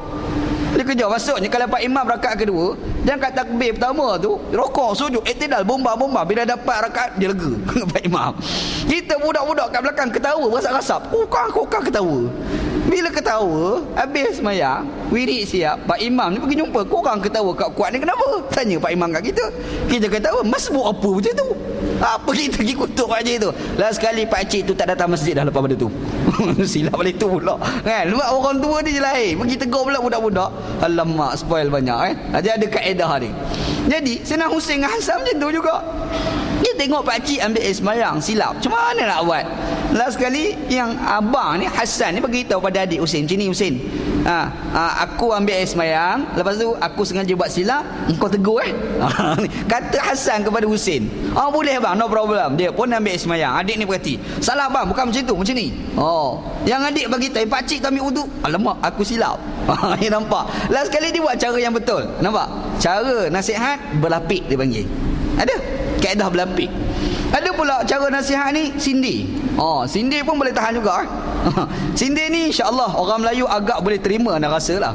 Dia kejar. Maksudnya kalau Pak Imam rakaat kedua, dan kat takbir pertama tu rokok, sujud, iktidal, bomba. Bila dapat rakaat dia lega. Pak Imam. Kita budak-budak kat belakang ketawa, rasap-rasap. Kokang ketawa. Bila ketawa, habis sembahyang, wirid siap, Pak Imam ni pergi jumpa. Korang ketawa kat kuat ni kenapa? Tanya Pak Imam kat kita. Kita ketawa, masbuk apa macam tu? Apa kita pergi kutuk Pak Haji tu? Last sekali Pak Cik tu tak datang masjid dah lepas pada tu. Silap balik tu pula. Kan? Sebab orang tua dia je lain. Pergi tegur pula budak-budak. Alamak, spoil banyak Dia ada kaedah ni. Jadi, Sayyidina Husain dengan Hasan macam tu juga. Dia tengok Pak Cik ambil sembahyang, silap. Macam mana nak buat? Last sekali yang abang ni, Hasan ni beritahu pada adik Husain, macam ni Husain. Aku ambil sembahyang, lepas tu aku sengaja buat silap, engkau tegur Kata Hasan kepada Husain. Boleh bang, no problem. Dia pun ambil sembahyang. Adik ni berhati. Salah bang, bukan macam tu, macam ni. Yang adik bagi tahu, Pak Cik tu ambil wuduk. Alamak, aku silap. Dia nampak. Last sekali dia buat cara yang betul. Nampak? Cara nasihat berlapik dia panggil. Ada kaedah berlapik. Ada pula cara nasihat ni sindir. Sindir pun boleh tahan juga. Sindir ni insya-Allah orang Melayu agak boleh terima, nak rasa lah.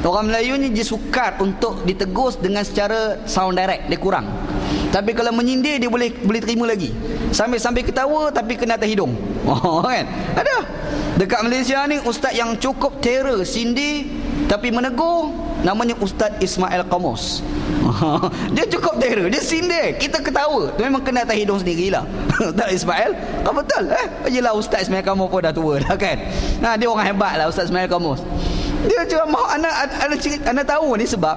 Orang Melayu ni dia sukar untuk ditegur dengan secara sound direct, dia kurang. Tapi kalau menyindir dia boleh terima lagi. Sambil ketawa tapi kena atas hidung. Kan? Ada. Dekat Malaysia ni ustaz yang cukup terror sindir tapi menegur, namanya Ustaz Ismail Qamus. Dia cukup terror, dia sindir, kita ketawa. Tu memang kena atas hidung sendirilah. Ustaz Ismail, betul yelah Ustaz Ismail Qamus pun dah tua dah kan. Dia orang hebat lah Ustaz Ismail Qamus. Dia ceramah, anak tahu ni sebab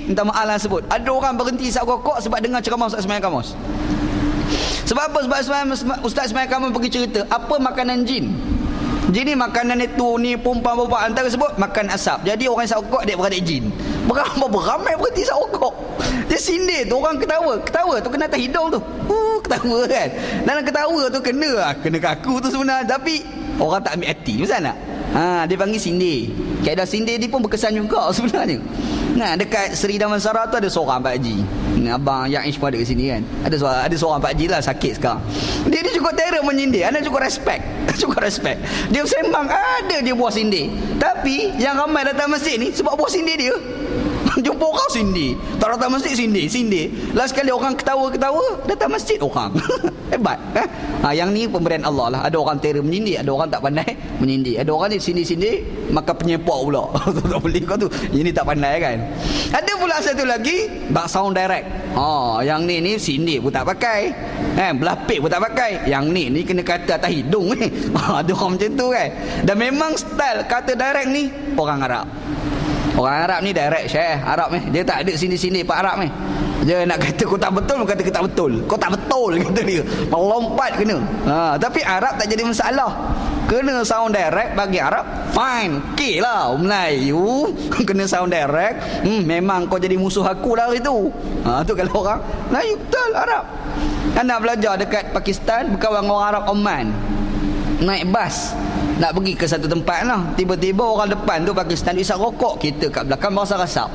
minta maaf lah sebut. Ada orang berhenti isap rokok sebab dengar ceramah Ustaz Ismail Qamus. Sebab apa? Sebab Ustaz Ismail Qamus pergi cerita apa makanan jin. Jin ni makanan itu ni perempuan-perempuan antara sebut makan asap. Jadi orang isap rokok dia beradik jin. Beramai berhenti isap rokok. Dia sindir tu, orang ketawa tu kena atas hidung tu. Ketawa kan. Dalam ketawa tu kena kaku tu sebenarnya, tapi orang tak ambil hati. Macam mana? Dia panggil sindir. Kaedah sindir dia pun berkesan juga sebenarnya. Dekat Seri Damansara tu ada seorang Pak Haji. Abang yang Ish pun ada kat sini kan. Ada seorang Pak Haji lah, sakit sekarang. Dia cukup terror menyindir. Anda cukup respect. Dia sembang ada dia buah sindir. Tapi yang ramai datang masjid ni sebab buah sindir dia. Jumpa orang sindir, tak datang masjid sindir. Last sekali orang ketawa-ketawa, datang masjid orang. Hebat. Yang ni pemberian Allah lah. Ada orang terror menyindir, ada orang tak pandai menyindir. Ada orang ni sindir-sindir maka penyepak pula. Tak boleh kau tu. Ini tak pandai kan. Ada pula satu lagi sound direct. Yang ni sindir pun tak pakai. Berlapik pun tak pakai. Yang ni kena kata atas hidung ni. Ada orang macam tu kan. Dan memang style kata direct ni orang Arab. Orang Arab ni direct Syekh Arab ni. Dia tak ada sini-sini Pak Arab ni. Dia nak kata kau tak betul, kata kau tak betul. Kau tak betul kata dia. Melompat kena. Tapi Arab tak jadi masalah. Kena sound direct bagi Arab fine. Okey lah. Melayu kena sound direct. Memang kau jadi musuh aku dah hari tu. Tu kalau orang Melayu betul Arab. Anak belajar dekat Pakistan berkawan dengan orang Arab Oman. Naik bas nak pergi ke satu tempat lah. Tiba-tiba orang depan tu Pakistan isap rokok. Kita kat belakang berasa rasap.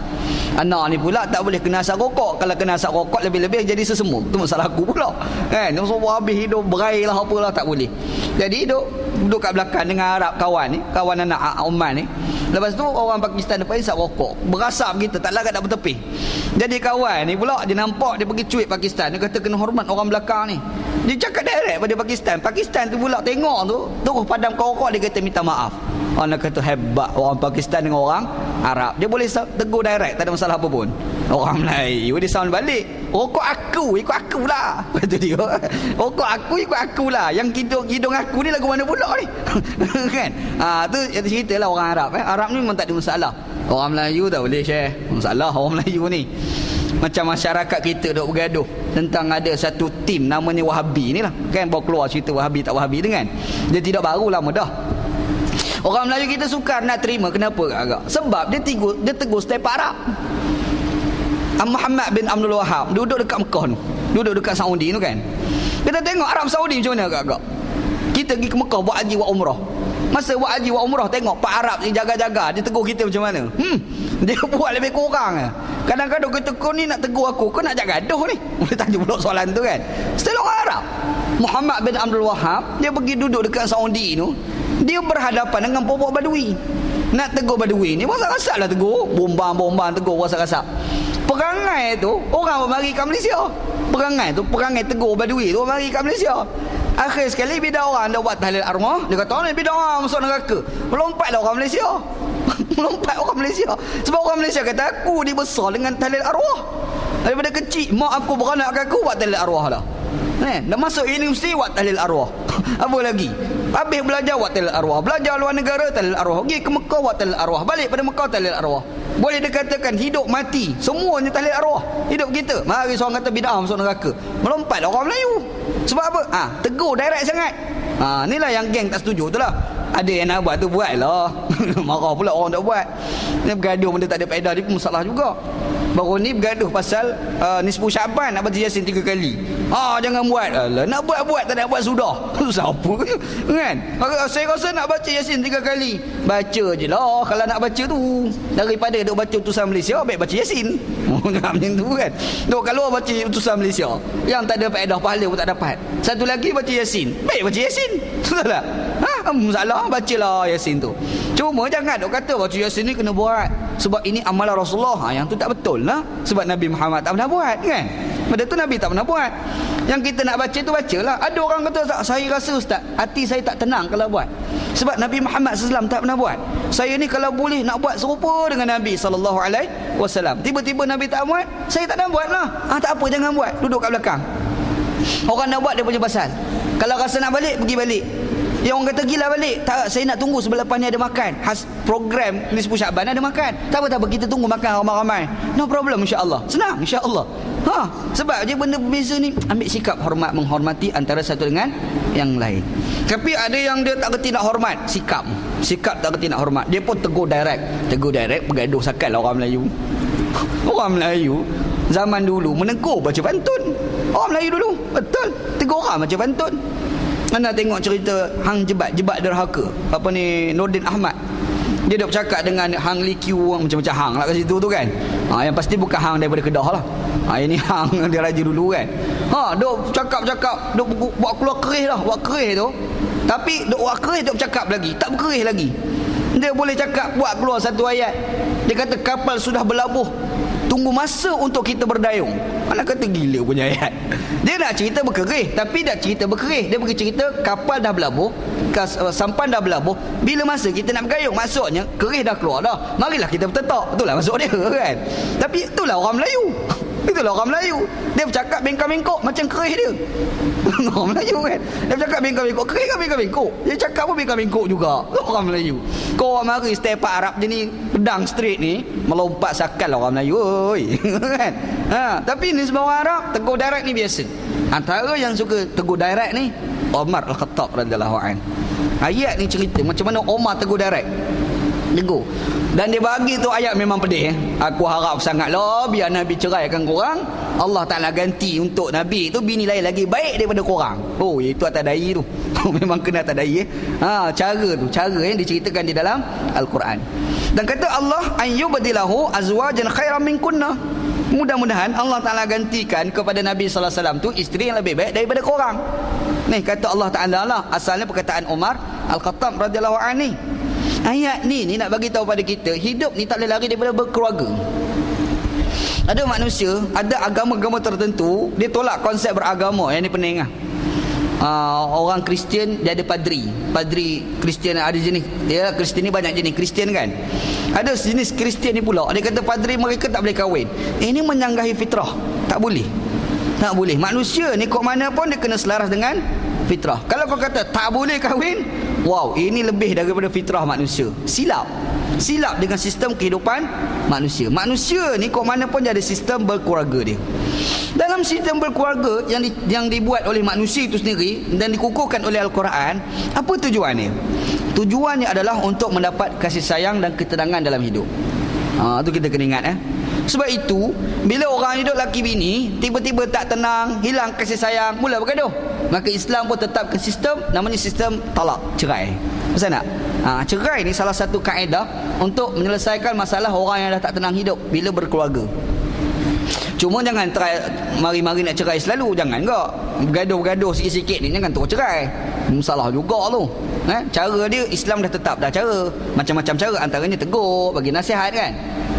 Anak ni pula tak boleh kena asap rokok. Kalau kena asap rokok lebih-lebih jadi sesemut. Tu masalah aku pula kan. Dia semua habis hidup berai lah apalah, tak boleh. Jadi duk duduk kat belakang dengan Arab kawan ni, kawan anak Oman ni. Lepas tu orang Pakistan depan isap rokok, berasap kita, tak larat nak bertepi. Jadi kawan ni pula dia nampak dia pergi cuit Pakistan, dia kata kena hormat orang belakang ni. Dia cakap direct pada Pakistan. Pakistan tu pula tengok tu, terus padam rokok, dia kata minta maaf. Orang kata hebat orang Pakistan dengan orang Arab. Dia boleh tegur direct, tak ada masalah apa pun. Orang Melayu dia sound balik, rokok aku ikut aku lah. Kata dia, rokok aku ikut aku lah. Yang hidung aku ni lagu mana pula ni? Kan? Tu cerita lah orang Arab. Arab ni memang tak ada masalah. Orang Melayu tak boleh share masalah orang Melayu ni. Macam masyarakat kita duk bergaduh tentang ada satu tim namanya Wahabi ni lah. Kan baru keluar cerita Wahabi tak Wahabi tu kan. Dia tidak baru lama dah. Orang Melayu kita sukar nak terima. Kenapa agak? Sebab dia tegur step Arab. Muhammad bin Abdul Wahab duduk dekat Mekah tu, duduk dekat Saudi tu kan. Kita tengok Arab Saudi macam mana agak-agak. Kita pergi ke Mekah buat haji buat umrah. Masa buat haji buat umrah, tengok Pak Arab ni jaga-jaga, dia tegur kita macam mana. Dia buat lebih kurang. Kadang-kadang kita, kau ni nak tegur aku, kau nak ajak gaduh ni. Boleh tanya pula soalan tu kan. Setelah orang Arab, Muhammad bin Abdul Wahab, dia pergi duduk dekat Saudi tu, dia berhadapan dengan popok Badui. Nak tegur Badui ni, rasap-rasap lah tegur. Bombang-bombang tegur, rasap-rasap. Perangai tu, orang mari ke Malaysia. Perangai tegur Badui tu, mari ke Malaysia. Akhir sekali bila orang dah buat tahlil arwah, dia kata ni bila orang masuk neraka, melompatlah orang Malaysia. Melompat orang Malaysia. Sebab orang Malaysia kata aku dibesar dengan tahlil arwah. Daripada kecil mak aku beranak aku buat tahlil arwah lah. Dah masuk universiti buat tahlil arwah. Apa lagi? Habis belajar buat tahlil arwah, belajar luar negara tahlil arwah, pergi ke Mekah buat tahlil arwah, balik pada Mekah tahlil arwah. Boleh dikatakan hidup mati semuanya tahlil arwah. Hidup kita, mari seorang kata bid'ah masuk neraka, melompat orang Melayu. Sebab apa? Tegur direct sangat. Inilah yang geng tak setuju tu lah. Ada yang nak buat tu buat lah. Marah pula orang tak buat. Ni bergaduh benda tak ada faedah, dia pun masalah juga. Baru ni bergaduh pasal nisfu Syaban nak baca Yasin 3 kali. Jangan buat. Alah, nak buat tak nak buat sudah. Susah apa kan? Saya rasa nak baca Yasin 3 kali. Baca je lah kalau nak baca tu. Daripada duk baca utusan Malaysia, baik baca Yasin. Macam tu kan. Duk kalau baca utusan Malaysia yang tak ada faedah, pahala pun tak dapat. Satu lagi baca Yasin, baik baca Yasin. Betul tak? Masalah bacalah Yasin tu. Cuma jangan duk kata baca Yasin ni kena buat sebab ini amalan Rasulullah. Yang tu tak betul lah. Sebab Nabi Muhammad tak pernah buat kan. Benda tu Nabi tak pernah buat. Yang kita nak baca tu bacalah. Ada orang kata saya rasa ustaz, hati saya tak tenang kalau buat. Sebab Nabi Muhammad SAW tak pernah buat. Saya ni kalau boleh nak buat serupa dengan Nabi SAW. Tiba-tiba Nabi tak buat, saya tak nak buat lah. Tak apa, jangan buat. Duduk kat belakang. Orang nak buat dia punya pasal. Kalau rasa nak balik, pergi balik. Yang orang kata gila balik, tak, saya nak tunggu sebelum lepas ni ada makan. Program Nisfu Syaban ada makan. Tak apa, kita tunggu makan ramai-ramai. No problem, insya-Allah. Senang, insya-Allah. Sebab je benda berbeza ni, ambil sikap hormat menghormati antara satu dengan yang lain. Tapi ada yang dia tak kerti nak hormat, sikap tak kerti nak hormat. Dia pun tegur direct, bergaduh sakal lah orang Melayu. Orang Melayu zaman dulu menegur baca pantun. Orang Melayu dulu, betul, tegur orang baca pantun. Anda tengok cerita hang jebat derhaka, apa ni, Nordin Ahmad. Dia duk bercakap dengan hang Likiu, macam-macam hang lah kat situ tu kan. Yang pasti bukan hang daripada Kedah lah. Ini hang dia raja dulu kan. Duk cakap, duk buat keluar kerih lah, buat kerih tu. Tapi duk buat kerih, duk bercakap lagi, tak berkerih lagi. Dia boleh cakap, buat keluar satu ayat. Dia kata kapal sudah berlabuh, tunggu masa untuk kita berdayung. Mana kata gila punya ayat. Dia nak cerita berkerih, tapi tak cerita berkerih. Dia pergi cerita kapal dah berlabuh, sampan dah berlabuh, bila masa kita nak bergayung. Maksudnya kerih dah keluar dah, marilah kita bertetak. Itulah maksud dia kan. Tapi itulah orang Melayu. Itulah orang Melayu. Dia bercakap bengkak-bengkok macam kerih dia. Orang Melayu kan. Dia bercakap bengkak-bengkok, kerih kan bengkak-bengkok. Dia cakap pun bengkak-bengkok juga. Orang Melayu. Kau orang mari step Arab je ni, pedang straight ni, melompat sakal orang Melayu. Oi. Kan? Tapi ni sebab orang Arab tegur direct ni biasa. Antara yang suka tegur direct ni Umar Al-Khattab radhiyallahu an. Ayat ni cerita macam mana Umar tegur direct. Tegur. Dan dia bagi tu ayat memang pedih. Aku harap sangatlah biar Nabi ceraikan korang, Allah Ta'ala ganti untuk Nabi tu bini lain lagi baik daripada korang. Itu atas dai tu. Memang kena atas dai. Cara yang diceritakan di dalam Al-Quran. Dan kata Allah, ayyubdilahu azwajan khairan minkunna. Mudah-mudahan Allah Ta'ala gantikan kepada Nabi sallallahu alaihi wasallam tu isteri yang lebih baik daripada korang. Ni kata Allah Ta'ala lah. Asalnya perkataan Umar, Al-Khattab radhiyallahu anhu. Ayat ni nak bagi tahu pada kita, hidup ni tak boleh lari daripada berkeluarga. Ada manusia, ada agama-agama tertentu, dia tolak konsep beragama. Yang ni pening lah. Orang Kristian dia ada padri Kristian, ada jenis ya, Kristian ni banyak jenis Kristian kan. Ada jenis Kristian ni pula, dia kata padri mereka tak boleh kahwin. Ini menyanggahi fitrah. Tak boleh. Manusia ni kok mana pun dia kena selaras dengan fitrah. Kalau kau kata tak boleh kahwin, wow, ini lebih daripada fitrah manusia. Silap dengan sistem kehidupan manusia. Manusia ni kok mana pun dia ada sistem berkeluarga dia. Dalam sistem berkeluarga yang dibuat oleh manusia itu sendiri dan dikukuhkan oleh Al-Quran, apa tujuannya? Tujuannya adalah untuk mendapat kasih sayang dan ketenangan dalam hidup. Itu kita kena ingat. Sebab itu, bila orang hidup laki bini tiba-tiba tak tenang, hilang kasih sayang, mula bergaduh, maka Islam pun tetapkan sistem, namanya sistem talak, cerai. Betul tak? Cerai ni salah satu kaedah untuk menyelesaikan masalah orang yang dah tak tenang hidup bila berkeluarga. Cuma jangan try mari-mari nak cerai selalu, jangan enggak. Bergaduh-gaduh sikit-sikit ni jangan terus cerai. Salah juga tu. Cara dia Islam dah tetap dah cara. Macam-macam cara, antaranya tegur, bagi nasihat kan.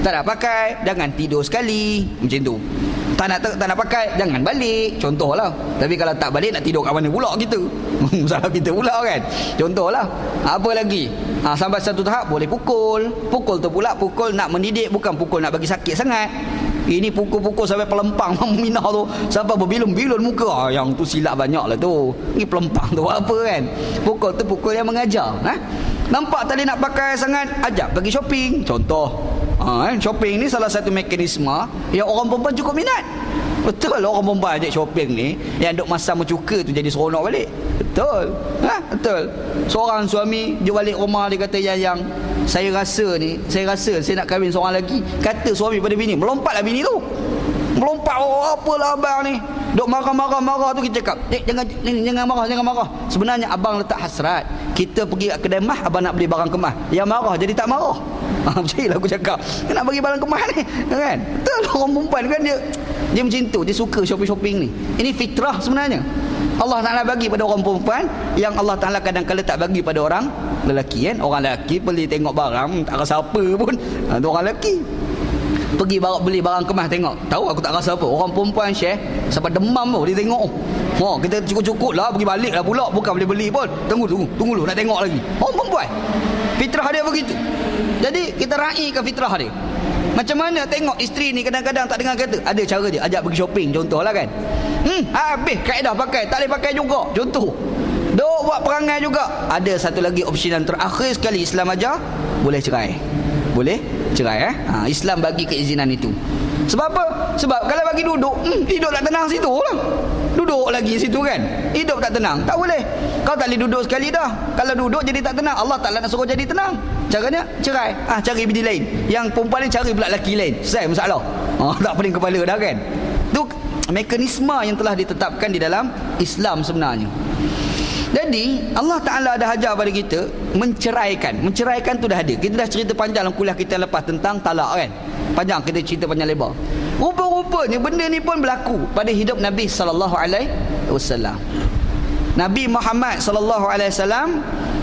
Tak nak pakai, jangan tidur sekali, macam tu. Tak nak pakai, jangan balik, contohlah. Tapi kalau tak balik, nak tidur kat mana pula kita? Salah kita pula kan. Contohlah. Apa lagi? Sampai satu tahap boleh pukul tu pula, pukul nak mendidik, bukan pukul nak bagi sakit sangat. Ini pukul-pukul sampai pelempang minah tu, sampai berbilun-bilun muka. Yang tu silap banyak lah tu. Ini pelempang tu apa kan? Pukul tu pukul yang mengajar. Nampak tadi nak pakai sangat, ajak pergi shopping, contoh. Shopping ni salah satu mekanisme yang orang perempuan cukup minat. Betul lah, orang perempuan ajak shopping ni, yang duk masam cuka tu jadi seronok balik. Betul. Betul. Seorang suami dia balik rumah, dia kata yang saya rasa saya nak kahwin seorang lagi. Kata suami pada bini, melompatlah bini tu. Melompat, apalah abang ni. Duk marah tu, kita cakap, jangan marah. Sebenarnya abang letak hasrat. Kita pergi ke kedai mah, abang nak beli barang kemah. Yang marah jadi tak marah. Percayalah aku cakap, nak bagi barang kemah ni kan. Betul, orang perempuan kan dia macam tu, dia suka shopping ni. Ini fitrah sebenarnya. Allah Ta'ala bagi pada orang perempuan yang Allah Ta'ala kadang-kadang tak bagi pada orang lelaki kan. Orang lelaki pergi tengok barang tak rasa apa pun. Tu orang lelaki pergi beli barang kemas, tengok, tahu aku tak rasa apa. Orang perempuan share sampai demam tu dia tengok. Kita cukup-cukup lah, pergi balik lah pula, bukan boleh beli pun. Tunggu dulu nak tengok lagi. Orang perempuan fitrah dia begitu. Jadi kita raikan fitrah dia. Macam mana tengok isteri ni kadang-kadang tak dengar kata, ada cara dia, ajak pergi shopping contohlah kan. Habis kaedah pakai, tak boleh pakai juga, contoh. Duk buat perangai juga. Ada satu lagi opsi yang terakhir sekali Islam ajar, boleh cerai. Islam bagi keizinan itu. Sebab apa? Sebab kalau bagi duduk, hidup tak tenang situ lah. Duduk lagi situ kan, hidup tak tenang, tak boleh. Kau tak boleh duduk sekali dah. Kalau duduk jadi tak tenang, Allah Ta'ala nak suruh jadi tenang. Caranya cerai. Cari bini lain. Yang perempuan ni cari pula lelaki lain. Selesai masalah. Tak pening kepala dah kan. Itu mekanisme yang telah ditetapkan di dalam Islam sebenarnya. Jadi Allah Ta'ala dah ajar pada kita menceraikan tu dah ada. Kita dah cerita panjang dalam kuliah kita lepas tentang talak kan. Panjang, kita cerita panjang lebar. Rupa-rupanya benda ni pun berlaku pada hidup Nabi SAW. Nabi Muhammad SAW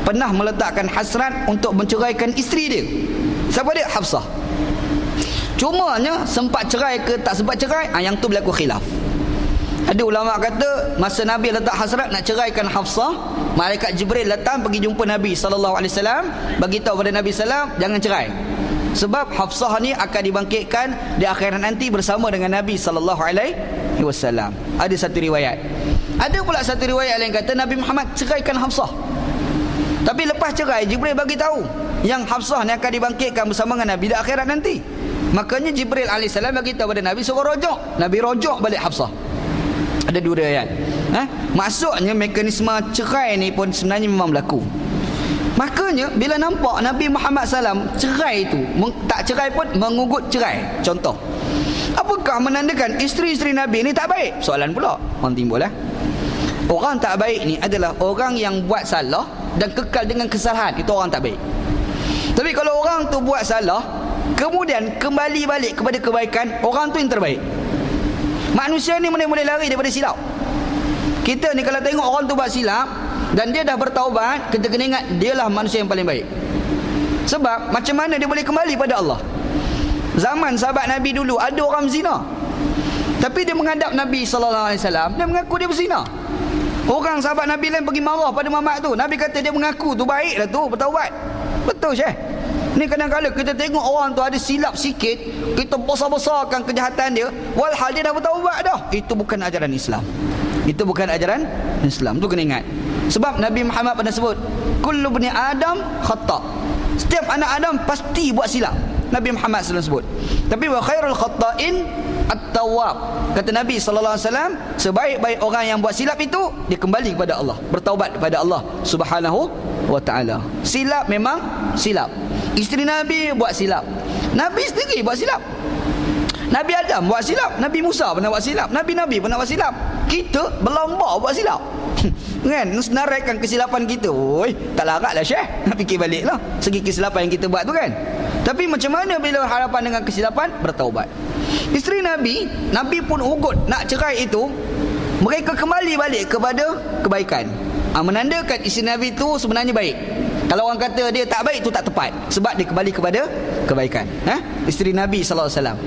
pernah meletakkan hasrat untuk menceraikan isteri dia. Siapa dia? Hafsah. Cumanya sempat cerai ke tak sempat cerai, yang tu berlaku khilaf. Ada ulama kata masa Nabi letak hasrat nak ceraikan Hafsah, malaikat Jibril datang pergi jumpa Nabi SAW, bagi tahu pada Nabi SAW jangan cerai. Sebab Hafsah ni akan dibangkitkan di akhirat nanti bersama dengan Nabi SAW. Ada satu riwayat. Ada pula satu riwayat lain kata Nabi Muhammad ceraikan Hafsah. Tapi lepas cerai, Jibril bagi tahu yang Hafsah ni akan dibangkitkan bersama dengan Nabi di akhirat nanti. Makanya Jibril AS bagi tahu pada Nabi suruh rojok. Nabi rojok balik Hafsah. Ada dua riwayat. Maksudnya mekanisme cerai ni pun sebenarnya memang berlaku. Makanya bila nampak Nabi Muhammad SAW cerai itu, tak cerai pun mengugut cerai. Contoh, apakah menandakan isteri-isteri Nabi ni tak baik? Soalan pula orang timbul. Orang tak baik ni adalah orang yang buat salah dan kekal dengan kesalahan. Itu orang tak baik. Tapi kalau orang tu buat salah kemudian kembali balik kepada kebaikan, orang tu yang terbaik. Manusia ni boleh lari daripada silap. Kita ni kalau tengok orang tu buat silap, dan dia dah bertaubat, kita kena ingat dialah manusia yang paling baik. Sebab macam mana dia boleh kembali pada Allah? Zaman sahabat Nabi dulu ada orang zina, tapi dia menghadap Nabi SAW, dia mengaku dia berzina. Orang sahabat Nabi lain pergi marah pada mamat tu. Nabi kata dia mengaku tu baiklah tu, bertaubat. Betul Syekh? Ni kadang-kadang kita tengok orang tu ada silap sikit, kita besar-besarkan kejahatan dia, walhal dia dah bertaubat dah. Itu bukan ajaran Islam. Itu bukan ajaran Islam. Tu kena ingat. Sebab Nabi Muhammad pernah sebut, kullu bani Adam khata'. Setiap anak Adam pasti buat silap. Nabi Muhammad SAW sebut. Tapi wa khairul khata'in at-tawwab. Kata Nabi SAW, sebaik-baik orang yang buat silap itu, dia kembali kepada Allah, bertaubat kepada Allah Subhanahu wa ta'ala. Silap memang silap. Isteri Nabi buat silap, Nabi sendiri buat silap. Nabi Adam buat silap, Nabi Musa pernah buat silap, Nabi-Nabi pernah buat silap. Kita berlomba buat silap. Kan, senaraikan kesilapan kita. Oi, tak larat lah Syekh, nak fikir balik lah segi kesilapan yang kita buat tu kan. Tapi macam mana bila harapan dengan kesilapan? Bertaubat. Isteri Nabi, Nabi pun ugut nak cerai itu, mereka kembali balik kepada kebaikan. Menandakan isteri Nabi itu sebenarnya baik. Kalau orang kata dia tak baik, itu tak tepat, sebab dia kembali kepada kebaikan. Isteri Nabi SAW.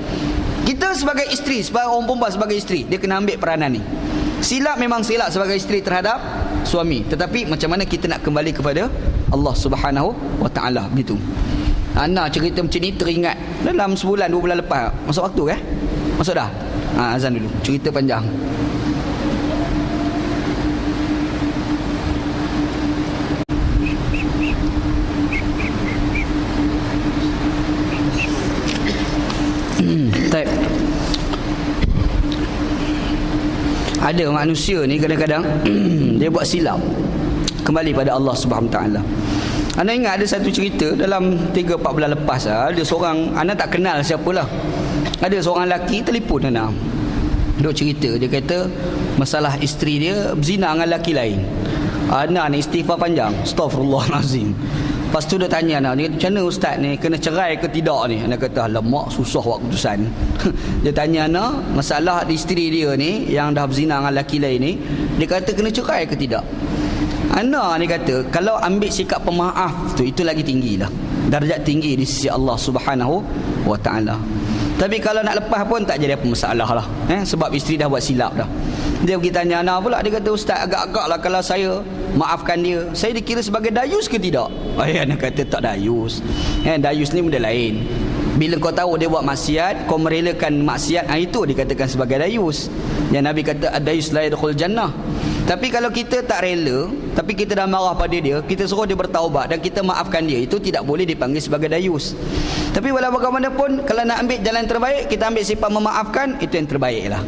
Kita sebagai isteri, sebagai orang perempuan sebagai isteri, dia kena ambil peranan ni. Silap memang silap sebagai isteri terhadap suami, tetapi macam mana kita nak kembali kepada Allah Subhanahu wa ta'ala, begitu. Ana cerita macam ni teringat dalam sebulan 2 bulan lepas. Masuk waktu Masuk dah? Azan dulu. Cerita panjang. Baik. Ada manusia ni kadang-kadang dia buat silap, kembali pada Allah Subhanahu wa ta'ala. Anda ingat ada satu cerita dalam 3-4 bulan lepas, ada seorang, anda tak kenal siapalah, ada seorang lelaki telefon Ana, duk cerita, dia kata masalah isteri dia berzina dengan lelaki lain. Ana ni istighfar panjang, astaghfirullahalazim. Lepas tu dia tanya Ana, dia kata, macam mana ustaz ni, kena cerai ke tidak ni? Ana kata alamak, susah buat keputusan. Dia tanya Ana, masalah isteri dia ni yang dah berzina dengan lelaki lain ni, dia kata kena cerai ke tidak? Ana ni kata, kalau ambil sikap pemaaf tu, itu lagi tinggi lah, darjat tinggi di sisi Allah Subhanahu wa ta'ala. Tapi kalau nak lepas pun tak jadi apa masalah lah, sebab isteri dah buat silap dah. Dia pergi tanya Ana pula, dia kata ustaz, agak-agak lah kalau saya maafkan dia, saya dikira sebagai dayus ke tidak? Ana kata tak dayus. Dayus ni benda lain. Bila kau tahu dia buat maksiat, kau merelakan maksiat, itu dikatakan sebagai dayus. Yang Nabi kata ad-dayus la yadkhul jannah. Tapi kalau kita tak rela, tapi kita dah marah pada dia, kita suruh dia bertaubat dan kita maafkan dia, itu tidak boleh dipanggil sebagai dayus. Tapi walau bagaimanapun, kalau nak ambil jalan terbaik, kita ambil sifat memaafkan, itu yang terbaik lah.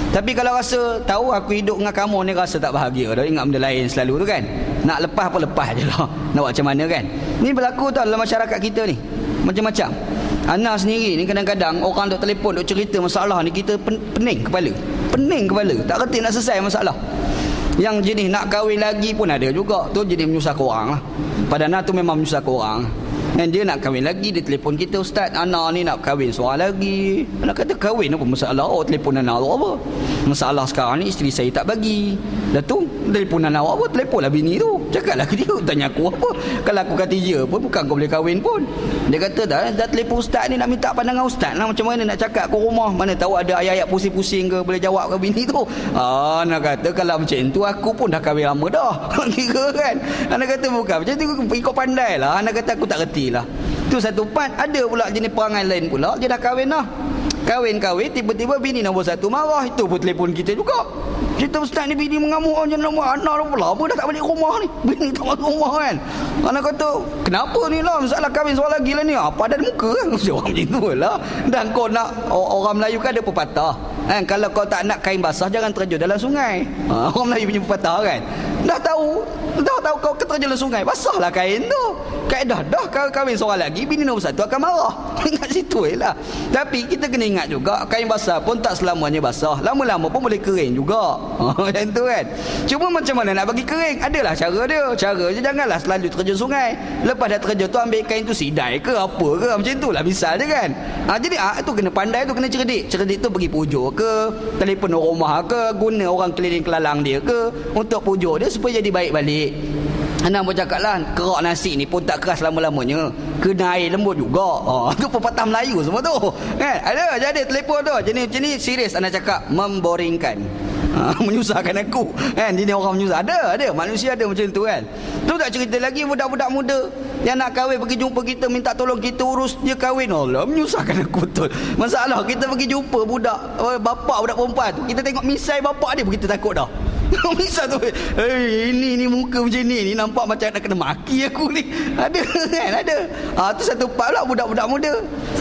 Tapi kalau rasa tahu aku hidup dengan kamu ni rasa tak bahagia dah, ingat benda lain selalu tu kan, nak lepas apa lepas je lah. Nak buat macam mana kan? Ni berlaku tau dalam masyarakat kita ni, macam-macam. Ana sendiri ni kadang-kadang orang duk telefon, duk cerita masalah ni, kita pening kepala, tak reti nak selesai masalah. Yang jenis nak kahwin lagi pun ada juga, tu jenis menyusahkan orang lah. Padahal tu memang menyusahkan orang. Dan dia nak kahwin lagi, dia telefon kita, ustaz Ana ni nak kahwin seorang lagi. Ana kata kahwin apa masalah? Telefon Ana apa? Masalah sekarang ni isteri saya tak bagi. Dah tu telefon Ana apa? Telefonlah bini tu, cakaplah ke dia, tanya aku apa? Kalau aku kata ya pun bukan kau boleh kahwin pun. Dia kata dah telefon ustaz ni nak minta pandangan ustaz lah, macam mana nak cakap ke rumah, mana tahu ada ayat-ayat pusing-pusing ke, boleh jawab ke bini tu. Ana kata kalau macam tu aku pun dah kahwin lama dah. Kira kan? Ana kata bukan macam tu, ikut pandai lah. Ana kata aku tak reti lah. Tu satu part. Ada pula jenis perangai lain pula, dia dah kahwin lah, kahwin tiba-tiba bini nombor satu marah, itu pun telefon kita juga. Kita ustaz ni bini mengamuk macam nombor anak pula apa dah tak balik rumah ni, bini tak masuk rumah kan. Anak kata kenapa ni lah, masalah kahwin seorang lagi lah ni, apa ada muka kan, jawab macam tu lah. Dan kau nak, orang Melayu kan ada pepatah kan, kalau kau tak nak kain basah jangan terjun dalam sungai. Orang Melayu punya pepatah kan. Dah tahu kau terjun dalam sungai, basahlah kain tu. Kaedah dah kahwin seorang lagi, bini nombor satu akan marah. Ingat situ lah. Tapi kita kena ingat juga, kain basah pun tak selamanya basah, lama-lama pun boleh kering juga. Macam tu kan. Cuma macam mana nak bagi kering, adalah cara dia. Cara je, janganlah selalu terjun sungai, lepas dah terjun tu ambil kain tu sidai ke apa ke, macam tu lah misal je kan. Jadi tu kena pandai, tu kena cerdik tu pergi pujuk ke, telefon rumah ke, guna orang keliling kelalang dia ke untuk pujuk dia supaya jadi baik balik. Anak pun cakap lah, kerak nasi ni pun tak keras lama-lamanya, kena air lembut juga. Tu pepatah Melayu semua tu kan. Ada jadi telefon tu jenis serius anak cakap, memboringkan. Menyusahkan aku kan. Ini orang menyusah. Ada manusia ada macam tu kan. Tu tak cerita lagi budak-budak muda yang nak kahwin pergi jumpa kita, minta tolong kita urus dia kahwin. Allah, menyusahkan aku betul. Masalah kita pergi jumpa budak bapak budak perempuan tu, kita tengok misai bapak dia pun kita takut dah. Misal tu, ini muka macam ni nampak macam nak kena maki aku ni. Ada kan, ada. Tu satu part pula budak-budak muda.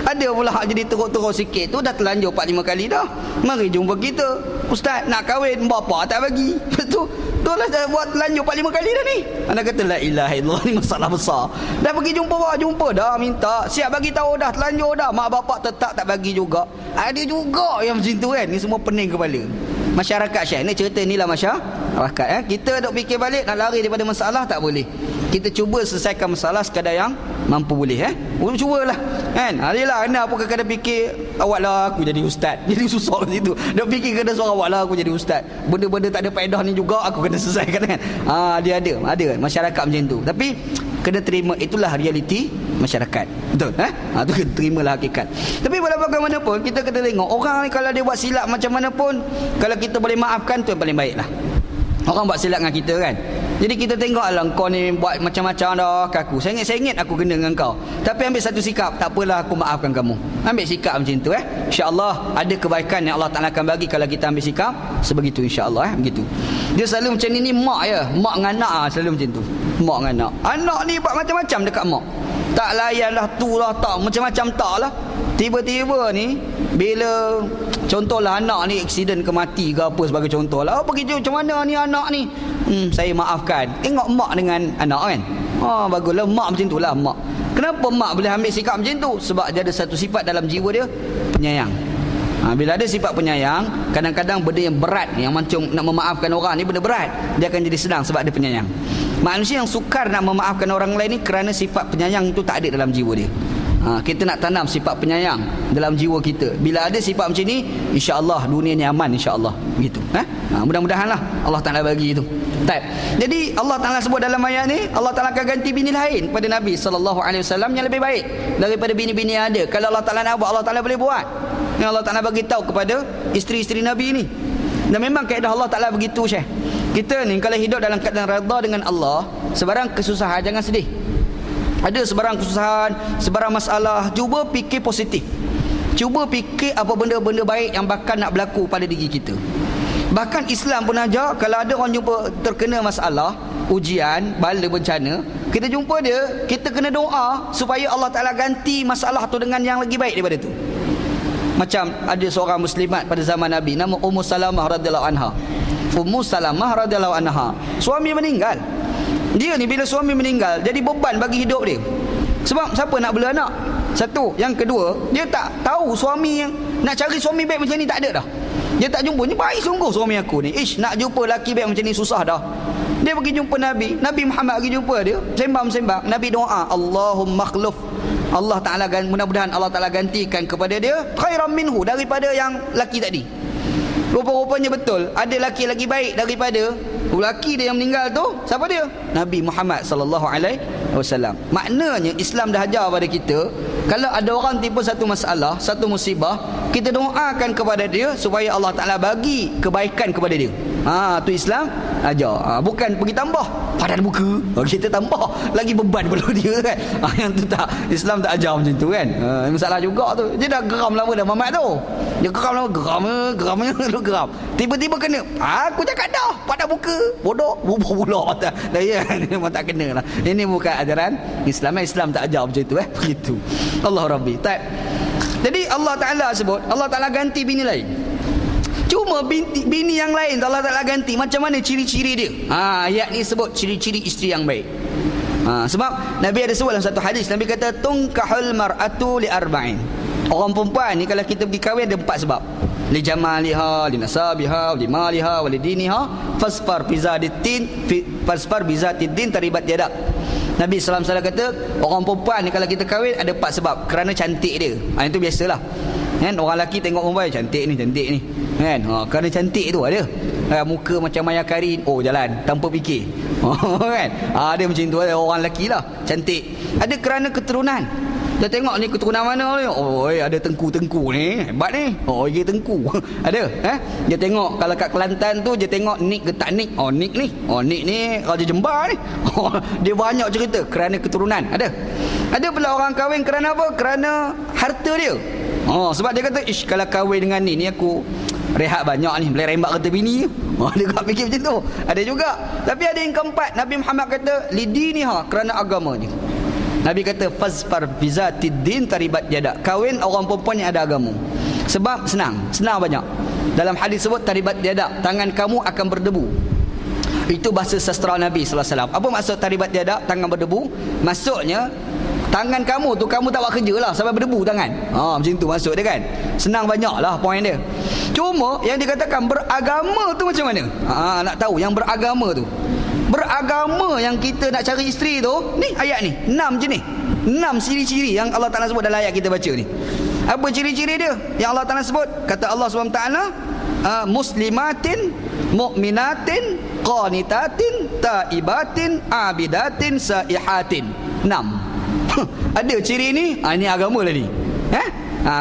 Ada pula hak jadi teruk-teruk sikit tu, dah terlanjur 4-5 kali dah. Mari jumpa kita, ustaz nak kahwin, bapa tak bagi. Betul. Tu lah buat terlanjur 4-5 kali dah ni. Anak kata la ilaha illallah, ni masalah besar. Dah pergi jumpa dah, minta siap bagi tahu dah, terlanjur dah, mak bapak tetap tak bagi juga. Ada juga yang macam tu kan. Ni semua pening kepala. Masyarakat Syekh ni cerita inilah masyarakat kita duk fikir balik nak lari daripada masalah tak boleh. Kita cuba selesaikan masalah sekadar yang mampu boleh cubalah kan. Adalah anda apa kadang fikir awak lah aku jadi ustaz, jadi susah kat situ. Duk fikir kena suara awak lah aku jadi ustaz, benda-benda tak ada faedah ni juga aku kena selesaikan kan. Dia ada masyarakat macam tu. Tapi kena terima itulah realiti masyarakat. Betul tu kena terimalah hakikat. Tapi walau bagaimanapun kita kena tengok orang ni kalau dia buat silap macam mana pun, kalau kita boleh maafkan tu yang paling baik lah. Orang buat silap dengan kita kan, jadi kita tengok lah kau ni buat macam-macam dah ke aku, sengit-sengit aku kena dengan kau, tapi ambil satu sikap, tak apalah aku maafkan kamu. Ambil sikap macam tu InsyaAllah ada kebaikan yang Allah Ta'ala akan bagi kalau kita ambil sikap sebegitu, insyaAllah begitu. Dia selalu macam ni mak mak dengan anak selalu macam tu. Mak dengan anak ni buat macam-macam dekat mak, tak layan lah tu lah, tak macam-macam tak lah. Tiba-tiba ni bila contohlah anak ni aksiden ke mati ke apa sebagai contoh lah, pergi macam mana ni anak ni, saya maafkan. Tengok mak dengan anak kan, baguslah mak macam tu lah mak. Kenapa mak boleh ambil sikap macam tu? Sebab dia ada satu sifat dalam jiwa dia, penyayang. Bila ada sifat penyayang, kadang-kadang benda yang berat, yang macam nak memaafkan orang ni benda berat, dia akan jadi senang sebab dia penyayang. Manusia yang sukar nak memaafkan orang lain ni kerana sifat penyayang itu tak ada dalam jiwa dia. Kita nak tanam sifat penyayang dalam jiwa kita. Bila ada sifat macam ni, insya-Allah dunia ni aman, insya-Allah begitu. Mudah-mudahanlah Allah Taala bagi itu. Jadi Allah Taala sebut dalam ayat ni, Allah Taala akan ganti bini lain pada Nabi sallallahu alaihi wasallam yang lebih baik daripada bini-bini yang ada. Kalau Allah Taala nak buat, Allah Taala boleh buat. Yang Allah Taala bagi tahu kepada isteri-isteri Nabi ni. Dan memang kaedah Allah Taala begitu, Syekh. Kita ni kalau hidup dalam keadaan redha dengan Allah, sebarang kesusahan jangan sedih. Ada sebarang kesusahan, sebarang masalah, cuba fikir positif. Cuba fikir apa benda-benda baik yang bakal nak berlaku pada diri kita. Bahkan Islam pun ajar, kalau ada orang jumpa terkena masalah, ujian, bala, bencana, kita jumpa dia, kita kena doa supaya Allah Ta'ala ganti masalah tu dengan yang lagi baik daripada tu. Macam ada seorang muslimat pada zaman Nabi, nama Ummu Salamah radhiyallahu anha. Ummu Salamah radhiyallahu anha, suami meninggal. Dia ni bila suami meninggal jadi beban bagi hidup dia. Sebab siapa nak bela anak? Satu. Yang kedua, dia tak tahu suami yang nak cari suami baik macam ni tak ada dah. Dia tak jumpa. Ni baik sungguh suami aku ni. Nak jumpa lelaki baik macam ni susah dah. Dia pergi jumpa Nabi. Nabi Muhammad pergi jumpa dia. Sembang-sembang. Nabi doa, Allahumma khluf. Allah Ta'ala, mudah-mudahan Allah Ta'ala gantikan kepada dia khairan minhu, daripada yang lelaki tadi. Rupa-rupanya betul, ada lelaki lagi baik daripada lelaki dia yang meninggal tu. Siapa dia? Nabi Muhammad sallallahu alaihi wasallam. Maknanya Islam dah ajar pada kita, kalau ada orang tipu satu masalah, satu musibah, kita doakan kepada dia supaya Allah Ta'ala bagi kebaikan kepada dia. Tu Islam ajar. Bukan pergi tambah padan muka, kita tambah lagi beban pula dia kan. Yang tu tak, Islam tak ajar macam tu kan. Masalah juga tu. Dia dah geram lama dah Mamat tu. Dia geram lama, geramnya lu geram. Tiba-tiba kena. Aku cakap dah padan muka, bodoh, bubuh pula. Dah ya, memang tak kena lah. Ini bukan ajaran Islam. Islam tak ajar macam tu begitu. Allah Rabbi. Jadi Allah Ta'ala sebut, Allah Ta'ala ganti bini lain. Cuma bini yang lain Allah Ta'ala ganti. Macam mana ciri-ciri dia? Ayat ni sebut ciri-ciri isteri yang baik. Sebab Nabi ada sebut dalam satu hadis, Nabi kata tunkahul mar'atu li arba'in. Orang perempuan ni kalau kita pergi kahwin ada 4 sebab. Li jamaliha, li nasabiha, li maliha, wa li diniha, fasfar bizatiddin taribat yadak. Nabi sallallahu alaihi wasallam kata orang perempuan ni kalau kita kahwin ada 4 sebab. Kerana cantik dia. Itu biasalah. Kan orang lelaki tengok perempuan cantik ni. kan. Kerana cantik tu ada. Muka macam Maya Karin, oh jalan tanpa fikir. Kan. Ada macam tu, ada orang lelaki lah cantik. Ada kerana keturunan. Dia tengok ni keturunan mana ni? Oh, ada tengku-tengku ni. Hebat ni. Oh, dia tengku. Ada. Dia tengok kalau kat Kelantan tu, dia tengok nik ke tak nik. Oh, nik ni. Oh, nik ni Raja Jembar ni. Oh, dia banyak cerita kerana keturunan. Ada. Ada pula orang kahwin kerana apa? Kerana harta dia. Oh, sebab dia kata, ish, kalau kahwin dengan ni aku rehat banyak ni, boleh rembat kata bini. Oh, dia tak fikir macam tu. Ada juga. Tapi ada yang keempat, Nabi Muhammad kata, lidiniha, kerana agama ni. Nabi kata fazfar bizatid din taribat yadak. Kahwin orang perempuan yang ada agama. Sebab senang banyak. Dalam hadis sebut taribat yadak, tangan kamu akan berdebu. Itu bahasa sastra Nabi sallallahu alaihi wasallam. Apa maksud taribat yadak, tangan berdebu? Maksudnya tangan kamu tu kamu tak buat kerja lah sampai berdebu tangan. Macam tu maksud dia kan. Senang banyaklah poin dia. Cuma yang dikatakan beragama tu macam mana? Nak tahu yang beragama tu. Beragama yang kita nak cari isteri tu, ni ayat ni 6 jenis, 6 ciri-ciri yang Allah Ta'ala sebut dalam ayat kita baca ni. Apa ciri-ciri dia yang Allah Ta'ala sebut? Kata Allah SWT, muslimatin mu'minatin qanitatin taibatin abidatin saihatin. 6. Ada ciri ni, ni agama lah ni.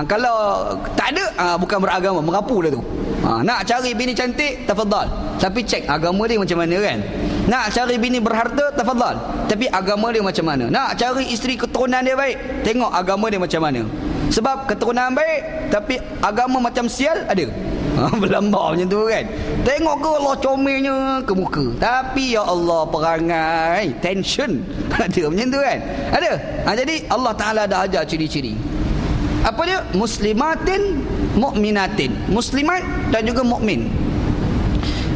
Kalau tak ada, bukan beragama, merapu lah tu. Nak cari bini cantik, tafadhal, tapi cek agama dia macam mana kan. Nak cari bini berharta, tafadhal, tapi agama dia macam mana. Nak cari isteri keturunan dia baik, tengok agama dia macam mana. Sebab keturunan baik tapi agama macam sial ada. Berlambak macam tu kan. Tengok ke Allah comelnya ke muka, tapi ya Allah perangai tension. Ada macam tu kan. Ada. Jadi Allah Ta'ala dah ajar ciri-ciri. Apa dia? Muslimatin mu'minatin. Muslimat dan juga mukmin.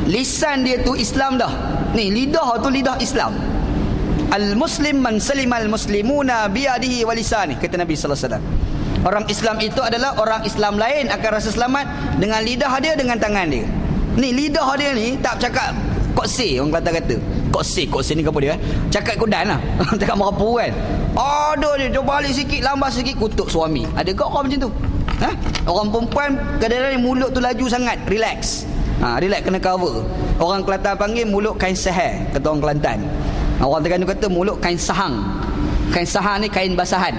Lisan dia tu Islam dah. Ni lidah tu lidah Islam. Al-muslim man salimal muslimuna biyadihi wa lisani, kata Nabi sallallahu alaihi wasallam. Orang Islam itu adalah orang Islam lain akan rasa selamat dengan lidah dia, dengan tangan dia. Ni lidah dia ni tak cakap kokse, orang Kelantan kata. Kokse ni apa dia? Cakap kudan lah. Cakap merapu kan. Ada dia cuba balik sikit, lambat sikit, kutuk suami. Ada ke orang macam tu? Orang perempuan kadang-kadang mulut tu laju sangat, relax. Relax kena cover. Orang Kelantan panggil mulut kain sahar, kata orang Kelantan. Orang Terengganu kata mulut kain sahang. Kain sahang ni kain basahan.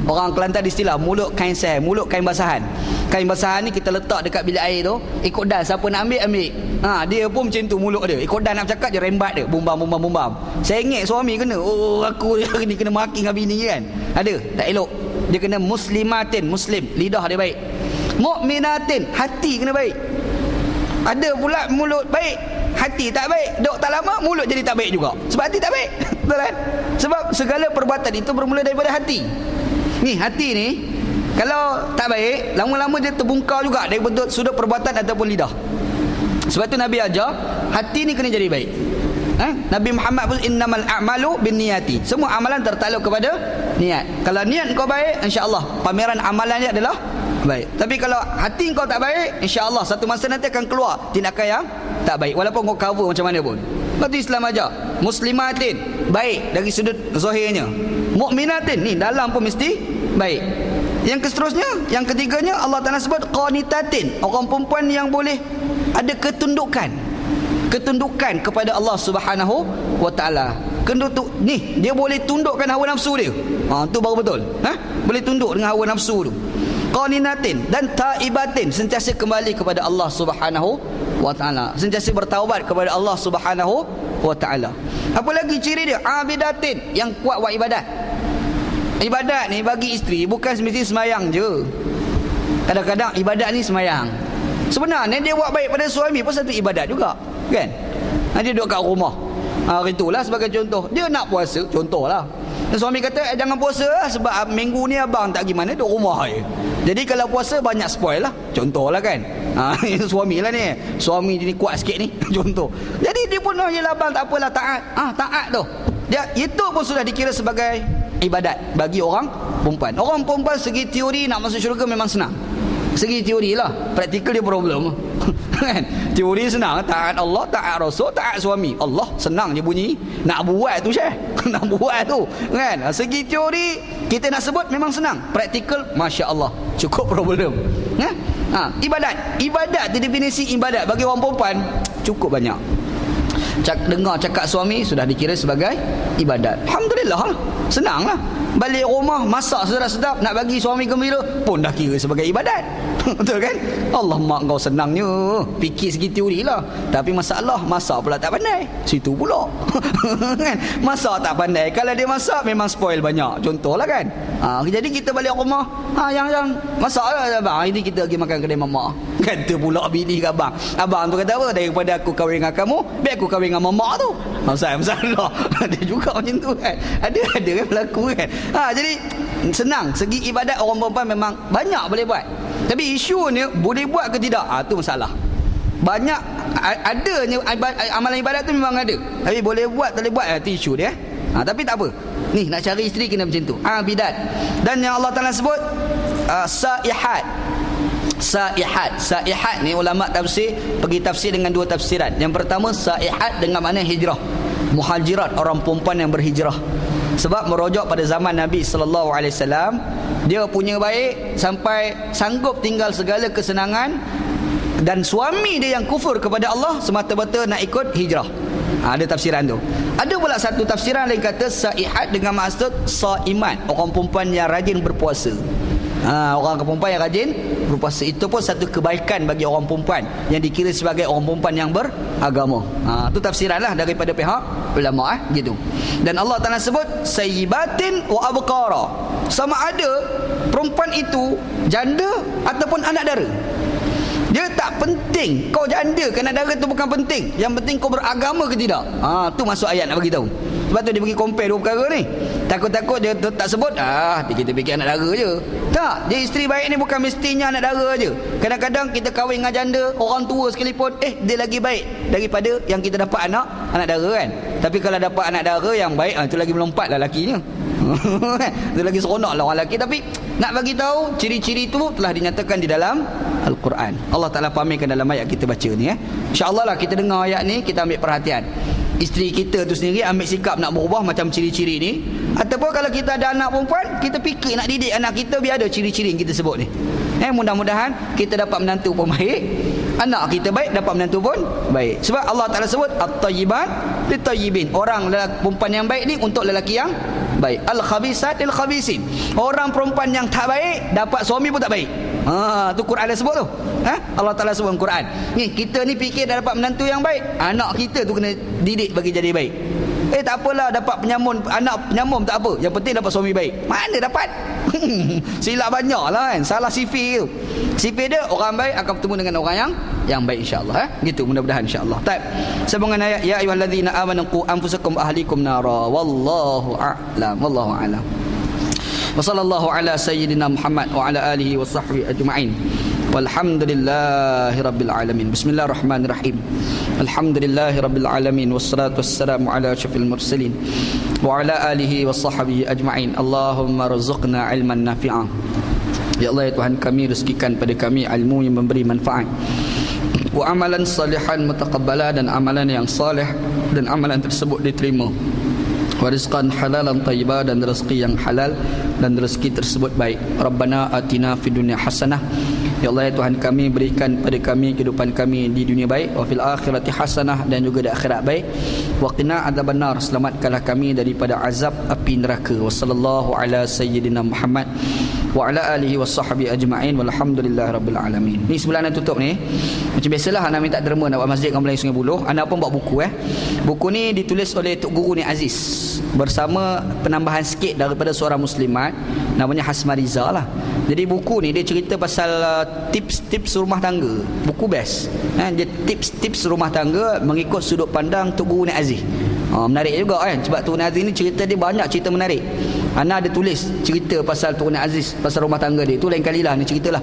Orang Kelantan istilah mulut kain sahar, mulut kain basahan. Kain basahan ni kita letak dekat bilik air tu, ikut dan siapa nak ambil. Dia pun macam tu mulut dia. Ikut dan nak cakap je rembat dia, bumbam. Sengit suami kena. Oh, aku hari ni kena maki dengan bini kan. Ada, tak elok. Dia kena muslimatin, muslim, lidah dia baik. Mukminatin, hati kena baik. Ada pula mulut baik, hati tak baik. Dok tak lama mulut jadi tak baik juga. Sebab hati tak baik. Betul kan? Sebab segala perbuatan itu bermula daripada hati. Ni hati ni kalau tak baik, lama-lama dia terbungkar juga dari sudut perbuatan ataupun lidah. Sebab tu Nabi ajar hati ni kena jadi baik. Nabi Muhammad pun innamal a'malu binniyati. Semua amalan tertakluk kepada niat. Kalau niat kau baik, insya-Allah pameran amalan dia adalah baik. Tapi kalau hati kau tak baik, insya-Allah satu masa nanti akan keluar tindakan yang tak baik, walaupun kau cover macam mana pun. Lepas Islam ajar muslimatin, baik dari sudut zahirnya. Mukminatin, ni dalam pun mesti baik. Yang seterusnya, yang ketiganya Allah Ta'ala sebut qanitatin, orang perempuan yang boleh ada ketundukan kepada Allah Subhanahu wa Ta'ala. Ni dia boleh tundukkan hawa nafsu dia. Tu baru betul. Boleh tunduk dengan hawa nafsu tu. Qaninatin dan taibatin, sentiasa kembali kepada Allah Subhanahu wa Ta'ala, sentiasa bertaubat kepada Allah Subhanahu wa Ta'ala. Apa lagi ciri dia? Abidatin, yang kuat buat ibadat. Ibadat ni bagi isteri bukan semesti semayang je. Kadang-kadang ibadat ni semayang. Sebenarnya dia buat baik pada suami pun satu ibadat juga, kan? Dia duduk kat rumah. Hari itulah sebagai contoh, dia nak puasa, contohlah. Dan suami kata jangan puasa lah, sebab minggu ni abang tak gimana, duduk rumah je. Jadi kalau puasa banyak spoil lah, contohlah kan. Suami lah ni, suami dia ni kuat sikit ni. Contoh. Jadi dia pun yelah abang tak apalah, taat. Taat tu dia, itu pun sudah dikira sebagai ibadat bagi orang perempuan. Orang perempuan segi teori nak masuk syurga memang senang. Segi teori lah, praktikal dia problem. Kan? Teori senang, taat Allah, taat Rasul, taat suami. Allah senang je bunyi. Nak buat tu Syekh. Nak buat tu, kan? Segi teori kita nak sebut memang senang. Praktikal, masya-Allah, cukup problem. Ibadat tu definisi ibadat bagi orang perempuan cukup banyak. Dengar cakap suami sudah dikira sebagai ibadat. Alhamdulillah lah. Senang lah. Balik rumah masak sedap-sedap nak bagi suami gembira pun dah kira sebagai ibadat. Betul kan? Allah mak kau senangnya. Fikir segi teori lah. Tapi masalah masak pula tak pandai. Situ pula. Kan? Masak tak pandai. Kalau dia masak memang spoil banyak. Contohlah kan. Jadi kita balik rumah yang masak lah abang. Ini kita pergi makan kedai mamak. Kata pula bini ke abang. Abang tu kata apa? Daripada aku kahwin dengan kamu, biar aku kahwin dengan mamak tu. Masalah. Ada juga macam tu kan. Ada kan berlaku kan. Jadi senang. Segi ibadat orang perempuan memang banyak boleh buat. Tapi isunya boleh buat ke tidak? Tu masalah. Banyak adanya amalan ibadat tu memang ada. Tapi boleh buat tak boleh buat tu isu dia. Tapi tak apa. Ni nak cari isteri kena macam tu. Bidat. Dan yang Allah Taala sebut Saihat ni ulama tafsir pergi tafsir dengan dua tafsiran. Yang pertama saihat dengan makna hijrah. Muhajirat, orang perempuan yang berhijrah. Sebab merujuk pada zaman Nabi sallallahu alaihi wasallam, dia punya baik sampai sanggup tinggal segala kesenangan, dan suami dia yang kufur kepada Allah semata-mata nak ikut hijrah. Ada tafsiran tu. Ada pula satu tafsiran lain kata saihat dengan maksud saimat, orang perempuan yang rajin berpuasa. Orang perempuan yang rajin berpuasa, itu pun satu kebaikan bagi orang perempuan yang dikira sebagai orang perempuan yang beragama. Itu tafsiran lah daripada pihak ulama gitu. Dan Allah Taala sebut sayyibatin wa abqara. Sama ada perempuan itu janda ataupun anak dara. Dia tak penting kau janda ke anak dara, tu bukan penting. Yang penting kau beragama ke tidak. Tu masuk ayat nak bagi tahu. Sebab tu dia pergi compare dua perkara ni. Takut-takut dia tak sebut kita fikir anak dara je. Tak, dia isteri baik ni bukan mestinya anak dara je. Kadang-kadang kita kahwin dengan janda, orang tua sekalipun dia lagi baik daripada yang kita dapat anak dara kan. Tapi kalau dapat anak dara yang baik, itu lagi melompat lah lakinya. Itu lagi seronok lah orang lelaki. Tapi nak bagi tahu ciri-ciri itu telah dinyatakan di dalam Al-Quran. Allah Ta'ala pamerkan dalam ayat kita baca ni. InsyaAllah lah kita dengar ayat ni, kita ambil perhatian. Isteri kita tu sendiri ambil sikap nak berubah macam ciri-ciri ni. Ataupun kalau kita ada anak perempuan, kita fikir nak didik anak kita biar ada ciri-ciri yang kita sebut ni. Mudah-mudahan kita dapat menantu pun baik, anak kita baik, dapat menantu pun baik. Sebab Allah Ta'ala sebut at-tayyibat lit-tayyibin. Orang perempuan yang baik ni untuk lelaki yang baik. Al-khabisat lil-khabisin. Orang perempuan yang tak baik dapat suami pun tak baik. Tu Quran dah sebut tu. Allah Ta'ala sebut Quran. Ni kita ni fikir dah dapat menantu yang baik, anak kita tu kena didik bagi jadi baik. Tak apalah dapat anak penyambung tak apa, yang penting dapat suami baik. Mana dapat? Silap banyak lah kan. Salah sifir tu. Sifir dia orang baik akan bertemu dengan orang yang baik insya-Allah. Gitu mudah-mudahan insya-Allah. Baik. Sambungan ayat ya ayyuhallazina amanu qu anfusakum wa ahlikum nara wallahu a'lam. Wa sallallahu ala sayyidina Muhammad wa ala alihi wa sahbihi ajma'in. Walhamdulillahi rabbil alamin. Bismillahirrahmanirrahim. Alhamdulillahi rabbil alamin. Wassalatu wassalamu ala asyrafil mursalin wa ala alihi wa sahbihi ajma'in. Allahumma rzuqna ilman nafi'an. Ya Allah ya Tuhan kami, rezekikan pada kami ilmu yang memberi manfaat, wa amalan salihan mutaqabbala, dan amalan yang salih dan amalan tersebut diterima, wa rizqan halalan thayyibah, dan rezeki yang halal dan rezeki tersebut baik. Rabbana atina fid dunya hasanah. Ya Allah ya Tuhan kami, berikan pada kami kehidupan kami di dunia baik, wa fil akhirati hasanah, dan juga di akhirat baik. Wa qina adzabannar, selamatkanlah kami daripada azab api neraka. Wa sallallahu ala sayyidina Muhammad wa ala alihi washabbihi ajma'in. Walhamdulillahi rabbil alamin. Ni sebelah nak tutup ni. Macam biasalah anak minta derma nak buat masjid kat Melayu Sungai Buloh. Anak pun buat buku Buku ni ditulis oleh Tok Guru Ni Aziz bersama penambahan sikit daripada seorang muslimat namanya Hasma Riza lah. Jadi buku ni dia cerita pasal tips-tips rumah tangga. Buku best. Dia tips-tips rumah tangga mengikut sudut pandang Tok Guru Ni Aziz. Menarik juga kan, sebab Tok Guru Ni Aziz ni cerita dia banyak cerita menarik. Ana ada tulis cerita pasal Tok Guru Ni Aziz, pasal rumah tangga dia. Itu lain kalilah ni ceritalah.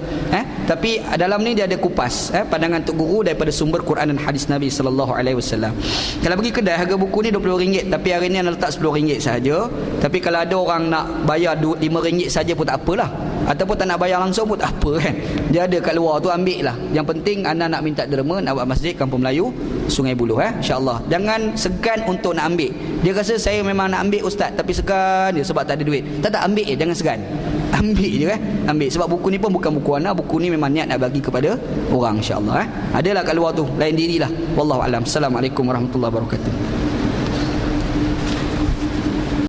Tapi dalam ni dia ada kupas pandangan Tok Guru daripada sumber Quran dan hadis Nabi sallallahu alaihi wasallam. Kalau pergi kedai harga buku ni RM20, tapi hari ni ana letak RM10 saja. Tapi kalau ada orang nak bayar RM5 saja pun tak apalah. Ataupun tak nak bayar langsung pun tak apa kan. Dia ada kat luar tu, ambil lah. Yang penting anda nak minta derma nak buat masjid Kampung Melayu Sungai Buloh insya-Allah. Jangan segan untuk nak ambil. Dia rasa saya memang nak ambil ustaz tapi segan dia sebab tak ada duit. Tak ambil jangan segan. Ambil je ambil, sebab buku ni pun bukan buku anak, buku ni memang niat nak bagi kepada orang, insya-Allah. Adalah kat luar tu, lain dirilah. Wallahu alam. Assalamualaikum warahmatullahi wabarakatuh.